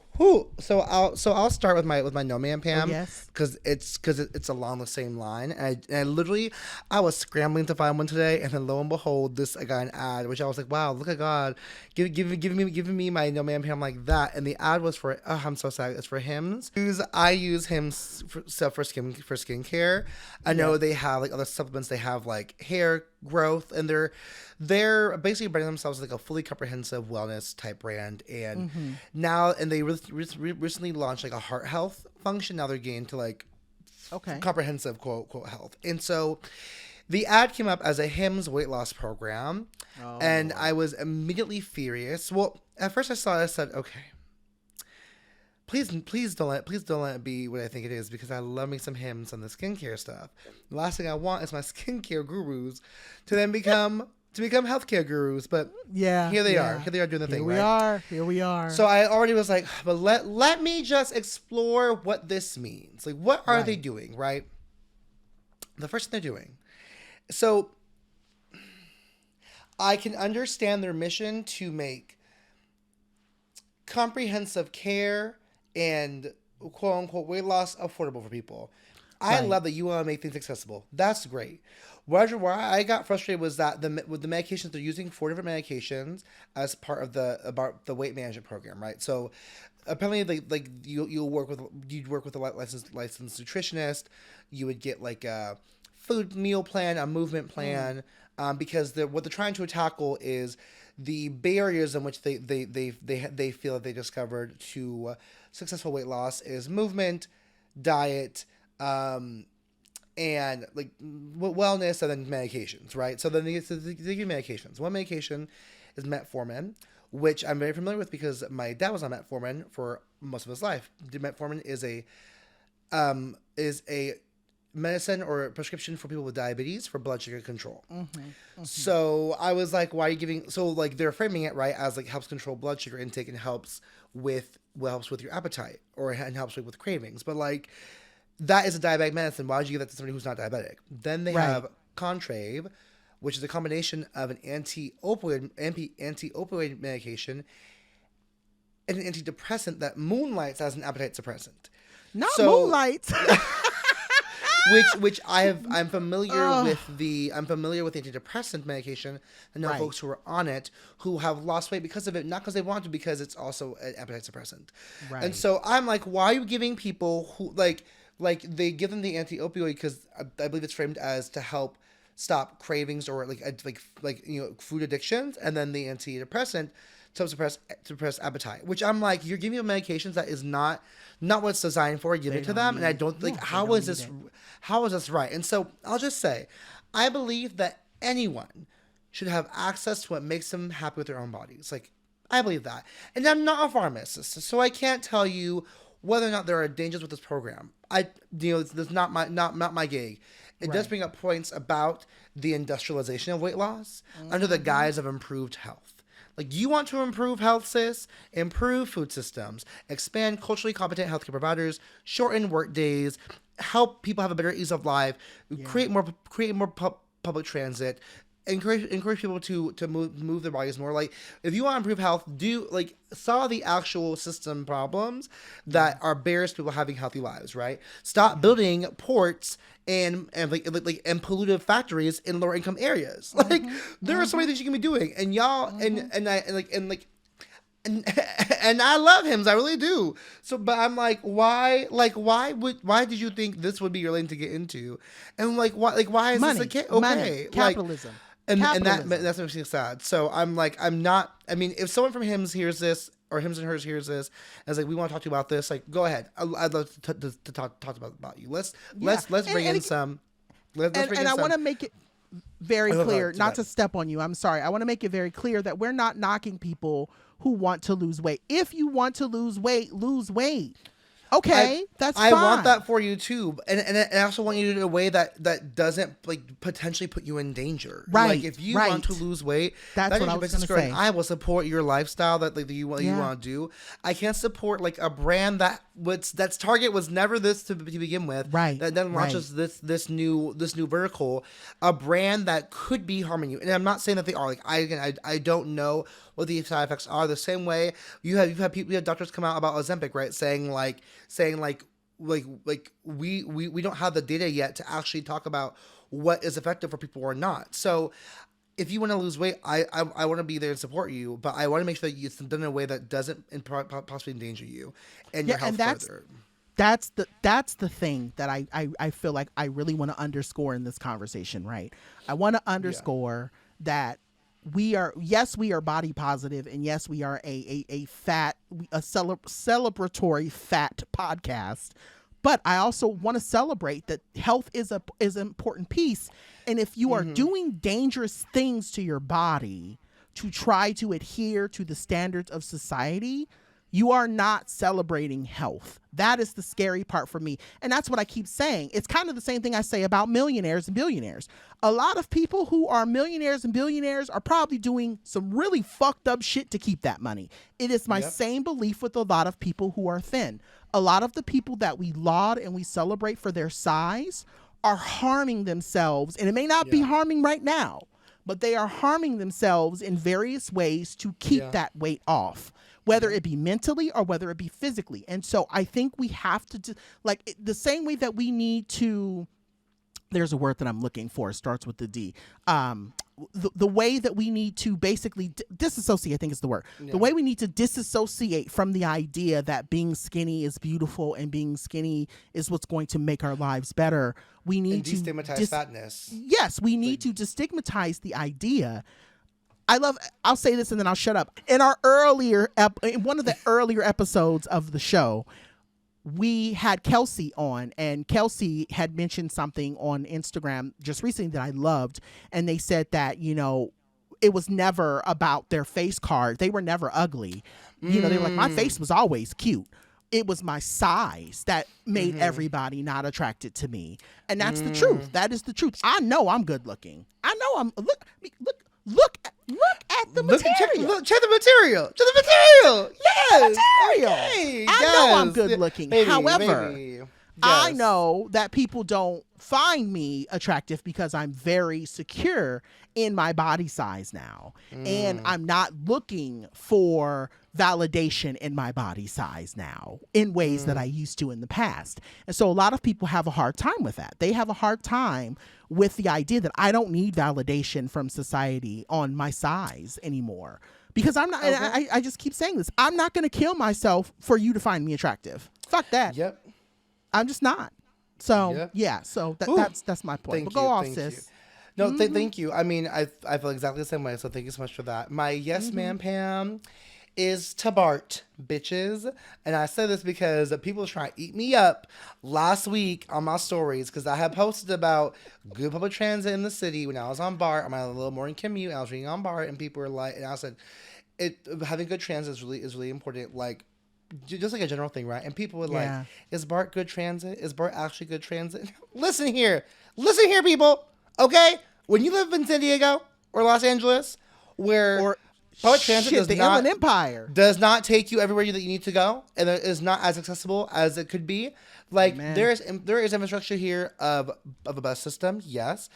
So I'll start with my No Man Pam. Yes. Because it's along the same line. And I literally was scrambling to find one today, and then lo and behold, I got an ad, which I was like, wow, look at God, giving me my No Man Pam like that. And the ad was for I'm so sad. It's for Hims. I use Hims for skincare. I know they have like other supplements. They have like hair growth, and they're basically branding themselves like a fully comprehensive wellness type brand. And now, and they recently launched like a heart health function. Now they're getting to like comprehensive quote health. And so the ad came up as a Hims weight loss program. And I was immediately furious. Well, at first I saw it, I said, okay, please don't let it be what I think it is, because I love me some Hims on the skincare stuff. The last thing I want is my skincare gurus to then become healthcare gurus. But here they are doing the thing. Here we are. So I already was like, but let me just explore what this means. Like, what are they doing, right? The first thing they're doing. So I can understand their mission to make comprehensive care and quote unquote weight loss affordable for people. I love that you want to make things accessible. That's great. Where I got frustrated was that with the medications they're using, 4 different medications as part of the weight management program, right? So apparently, like you'd work with a licensed nutritionist. You would get like a food meal plan, a movement plan, because what they're trying to tackle is the barriers in which they feel that they discovered to successful weight loss is movement, diet, and like wellness, and then medications, right? So then they give medications. One medication is metformin, which I'm very familiar with because my dad was on metformin for most of his life. Metformin is a medicine or a prescription for people with diabetes for blood sugar control. So I was like, why are you giving? So like they're framing it right as like helps control blood sugar intake and helps with your appetite and helps with cravings, but like. That is a diabetic medicine. Why would you give that to somebody who's not diabetic? Then they have Contrave, which is a combination of an anti-opioid medication and an antidepressant that moonlights as an appetite suppressant. Moonlights. which I'm familiar with the antidepressant medication. I know folks who are on it who have lost weight because of it, not because they want to, because it's also an appetite suppressant. Right. And so I'm like, why are you giving people who like they give them the anti-opioid because I believe it's framed as to help stop cravings or like food addictions, and then the antidepressant to suppress appetite, which I'm like, you're giving them medications that is not what it's designed for. Give it to them, and I don't like how is this right? And so I'll just say, I believe that anyone should have access to what makes them happy with their own bodies. Like, I believe that, and I'm not a pharmacist, so I can't tell you whether or not there are dangers with this program. It's not my gig. It does bring up points about the industrialization of weight loss under the guise of improved health. Like, you want to improve health, sis? Improve food systems, expand culturally competent healthcare providers, shorten work days, help people have a better ease of life, create more public transit, encourage people to move their bodies more. Like, if you want to improve health, solve the actual system problems that are barriers to people having healthy lives, right? Stop building ports and pollutive factories in lower income areas. Like, there are so many things you can be doing, and y'all and I love Hims, I really do. So, but I'm like, why did you think this would be your lane to get into? And why is money, this okay? Money, capitalism. And that's what makes me sad. So I'm like, I mean, if someone from Hims hears this, or Hims and Hers hears this, and is like, we want to talk to you about this, like, go ahead. I'd love to talk about you. Let's bring in some. Let's bring in some. And I want to make it. very clear, not to step on you. I'm sorry. I want to make it very clear that we're not knocking people who want to lose weight. If you want to lose weight, lose weight. Okay, that's fine. I want that for you too, and I also want you to do it in a way that doesn't like potentially put you in danger. Right. Like if you want to lose weight, that's what I was going to say. I will support your lifestyle that like you want to do. I can't support like a brand that's target was never this to begin with. Right. That then launches this new vertical, a brand that could be harming you. And I'm not saying that they are. Like I don't know what the side effects are. The same way you have doctors come out about Ozempic, right? Saying we don't have the data yet to actually talk about what is effective for people or not. So if you want to lose weight, I want to be there and support you, but I want to make sure that it's done in a way that doesn't possibly endanger you and your health further. That's the thing that I feel like I really want to underscore in this conversation, right? I want to underscore that we are body positive, and yes, we are a celebratory fat podcast. But I also want to celebrate that health is an important piece. And if you are doing dangerous things to your body to try to adhere to the standards of society, you are not celebrating health. That is the scary part for me. And that's what I keep saying. It's kind of the same thing I say about millionaires and billionaires. A lot of people who are millionaires and billionaires are probably doing some really fucked up shit to keep that money. It is my same belief with a lot of people who are thin. A lot of the people that we laud and we celebrate for their size are harming themselves. And it may not be harming right now, but they are harming themselves in various ways to keep that weight off, whether it be mentally or whether it be physically. And so I think we have to the same way that we need to, there's a word that I'm looking for, it starts with the D. The way that we need to basically disassociate, I think is the word. The way we need to disassociate from the idea that being skinny is beautiful and being skinny is what's going to make our lives better. We need to destigmatize fatness. Yes, we need to destigmatize the idea. I'll say this and then I'll shut up. In one of the earlier episodes of the show, we had Kelsey on, and Kelsey had mentioned something on Instagram just recently that I loved. And they said that, it was never about their face card. They were never ugly. They were like, my face was always cute. It was my size that made everybody not attracted to me. And that's the truth. That is the truth. I know I'm good looking. I know look at the material. Check the material. Check the material. Yes. Okay. I know I'm good looking. However, I know that people don't find me attractive because I'm very secure in my body size now. And I'm not looking for validation in my body size now in ways that I used to in the past. And so a lot of people have a hard time with that. They have a hard time with the idea that I don't need validation from society on my size anymore. Because I'm not, and I just keep saying this, I'm not going to kill myself for you to find me attractive. Fuck that. Yep. I'm just not. So, so that's my point. But go off, sis. No, thank you. I mean, I feel exactly the same way, so thank you so much for that. My yes, ma'am, Pam, is to Bart, bitches. And I say this because people were trying to eat me up last week on my stories because I had posted about good public transit in the city when I was on BART on my little morning commute. And I was reading on BART, and people were like, and I said, having good transit is really important. Like, just like a general thing, right? And people were like, is BART good transit? Is BART actually good transit? Listen here, people. Okay, when you live in San Diego or Los Angeles, where public transit does not take you everywhere that you need to go, and it is not as accessible as it could be. Like there is infrastructure here of a bus system, yes,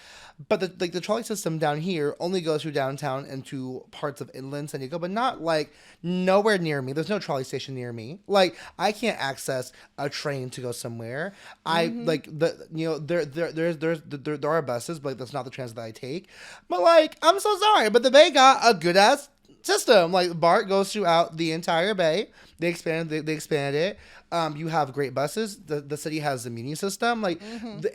but the trolley system down here only goes through downtown and to parts of inland San Diego, but not like nowhere near me. There's no trolley station near me. Like I can't access a train to go somewhere. I like there are buses, but that's not the transit that I take. But like I'm so sorry, but the Bay got a good ass system. Like BART goes throughout the entire Bay, They expanded it. You have great buses. The city has the immune system. Like,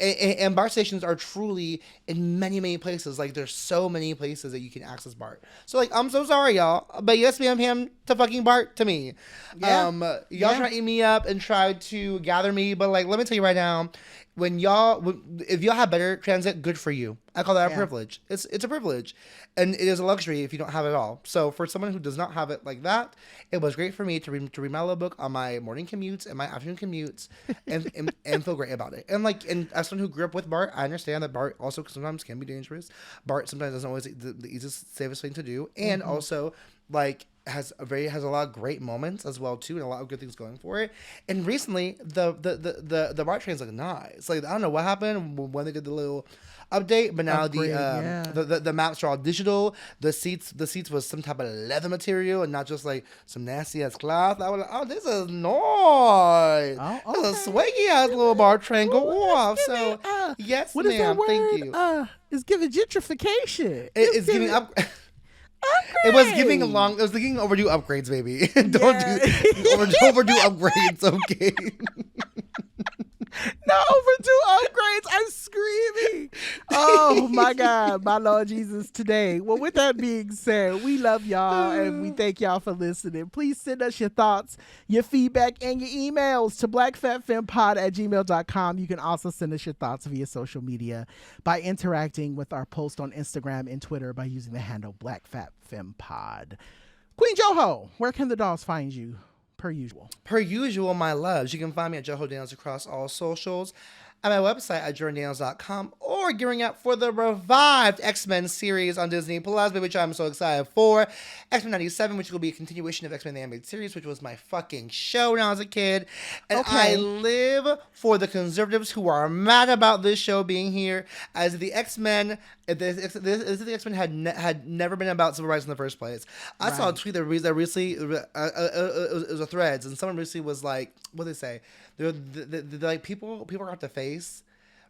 and BART stations are truly in many, many places. Like, there's so many places that you can access BART. So, like, I'm so sorry, y'all, but yes, ma'am, to fucking BART to me. Yeah. Y'all try to eat me up and try to gather me, but like, let me tell you right now, if y'all have better transit, good for you. I call that a privilege. It's a privilege, and it is a luxury if you don't have it all. So for someone who does not have it like that, it was great for me to read my little book on my morning commutes and my afternoon commutes, and feel great about it. And as someone who grew up with BART, I understand that BART also sometimes can be dangerous. BART sometimes doesn't always the easiest, safest thing to do, and also like has a lot of great moments as well too, and a lot of good things going for it. And recently, the BART trains look nice. Like, I don't know what happened when they did the little update, but now the maps are all digital. The seats was some type of leather material and not just like some nasty ass cloth. I was like, oh, this is nice. Oh, okay. This is a swaggy ass little BART train. Go off. So yes, ma'am. Thank you. It's giving gentrification. It's giving up. It was giving overdue upgrades, baby. Don't do overdue upgrades, okay? Not overdue upgrades. I'm screaming. Oh my God, my Lord Jesus today. Well, with that being said, we love y'all and we thank y'all for listening. Please send us your thoughts, your feedback, and your emails to BlackFatFemmePod@gmail.com. You can also send us your thoughts via social media by interacting with our post on Instagram and Twitter by using the handle BlackFatFemmePod. Queen Joho, where can the dolls find you? Per usual, my loves. You can find me at Joho Daniels across all socials, at my website at JordanDaniels.com, or gearing up for the revived X-Men series on Disney Plus, which I'm so excited for. X-Men 97, which will be a continuation of X-Men the Animated Series, which was my fucking show when I was a kid. And I live for the conservatives who are mad about this show being here, as the X-Men, if the X-Men had never been about civil rights in the first place. I saw a tweet that recently, it was a Threads, and someone recently was like, what did they say? They're like, people are going to have to face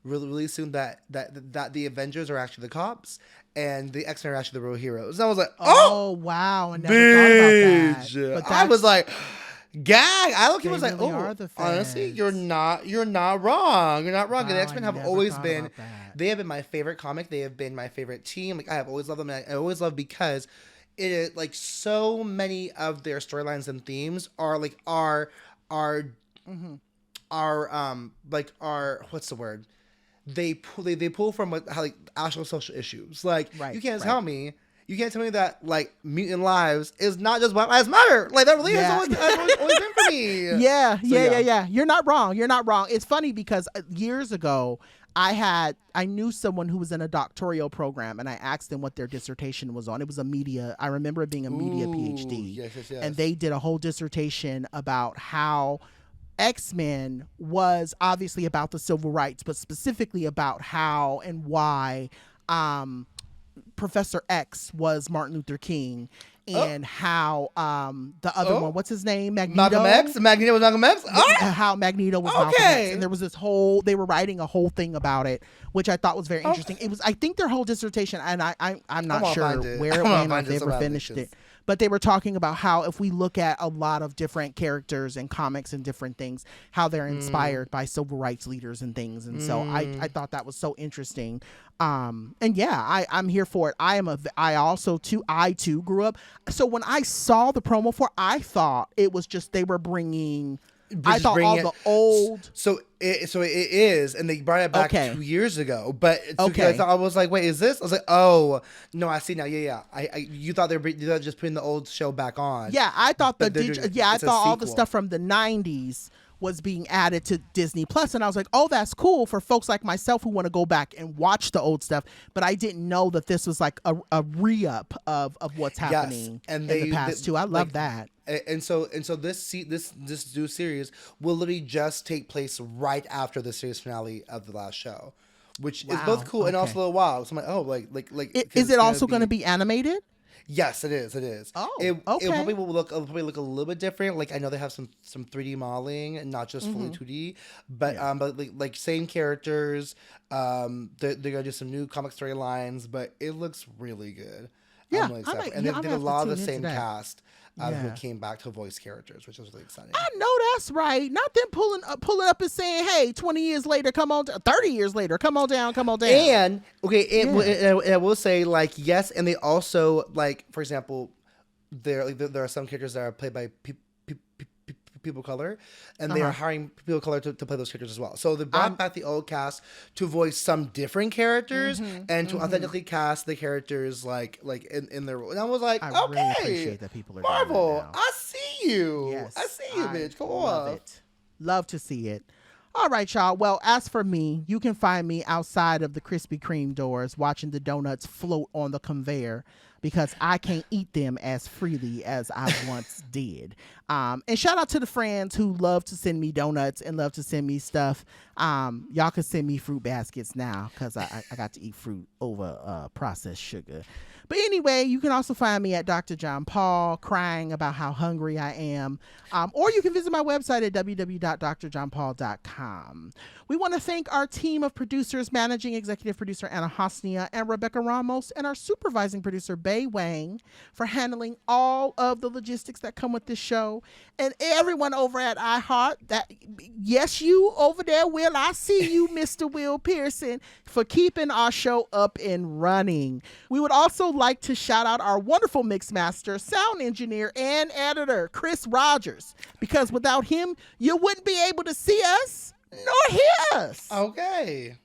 really soon that the Avengers are actually the cops and the X-Men are actually the real heroes. And I was like, oh wow, I never thought about that. But I was like, gag. I looked, he was like, oh, honestly, you're not wrong. You're not wrong. And the X-Men have always been, they have been my favorite comic. They have been my favorite team. Like, I have always loved them. And I always love because it is like so many of their storylines and themes are like what's the word? They pull from like actual social issues. Like, you can't tell me that like mutant lives is not just Black Lives Matter. Like, that really has always been for me. Yeah. You're not wrong. It's funny because years ago I knew someone who was in a doctoral program, and I asked them what their dissertation was on. It was I remember it being a media PhD. Yes. And they did a whole dissertation about how X-Men was obviously about the civil rights, but specifically about how and why Professor X was Martin Luther King, and how the other one, what's his name? Magneto. Magneto was Malcolm X? How Magneto was Malcolm X. And there was this they were writing a whole thing about it, which I thought was very interesting. It was, I think, their whole dissertation, and I'm not sure where it went, or if they ever finished it. But they were talking about how if we look at a lot of different characters and comics and different things, how they're inspired by civil rights leaders and things. And so I thought that was so interesting. And yeah, I'm here for it. I too grew up. So when I saw the promo for it, I thought it was just they were bringing... I thought all the old. So it is, and they brought it back 2 years ago. But I was like, wait, is this? I was like, oh no, I see now. Yeah. You thought they were just putting the old show back on. Yeah, I thought I thought all the stuff from the 90s was being added to Disney Plus, and I was like, oh, that's cool for folks like myself who want to go back and watch the old stuff. But I didn't know that this was like a re-up of what's happening in the past too. I love that. And so this new series will literally just take place right after the series finale of the last show, which is both cool and also a little wild. So I'm like, oh, like is it also going to be animated? Yes, it is. Oh, it probably will look a little bit different. Like, I know they have some 3D modeling and not just fully 2D, but like same characters. They're gonna do some new comic storylines, but it looks really good. Yeah, I'm really excited. And they did a lot of the same cast. who came back to voice characters, which was really exciting. I know that's right. Not them pulling up and saying, "Hey, 20 years later, come on, 30 years later, come on down." And I will say, like, yes, and they also, like, for example, there are some characters that are played by people of color, and they are hiring people of color to play those characters as well. So they brought back the old cast to voice some different characters and to authentically cast the characters like in their role. And I was like, I okay, really appreciate that people are Marvel, doing that now. I see you. Yes, I see you, bitch. Come love on. it. Love to see it. All right, y'all. Well, as for me, you can find me outside of the Krispy Kreme doors watching the donuts float on the conveyor because I can't eat them as freely as I once did. And shout out to the friends who love to send me donuts and love to send me stuff. Y'all can send me fruit baskets now because I got to eat fruit over processed sugar. But anyway, you can also find me at Dr. John Paul crying about how hungry I am. Or you can visit my website at www.drjohnpaul.com. We want to thank our team of producers, managing executive producer Anna Hosnia and Rebecca Ramos, and our supervising producer Bay Wang for handling all of the logistics that come with this show. And everyone over at iHeart, yes, you over there, Will, I see you, Mr. Will Pearson, for keeping our show up and running. We would also like to shout out our wonderful mix master, sound engineer, and editor, Chris Rogers, because without him, you wouldn't be able to see us nor hear us. Okay.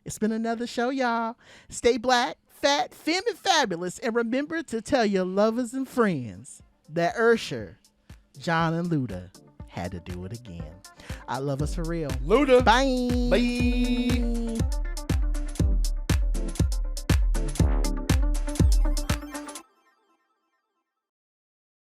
It's been another show, y'all. Stay black, fat, femme, and fabulous, and remember to tell your lovers and friends that Ursher, John, and Luda had to do it again. I love us for real. Luda. Bye. Bye.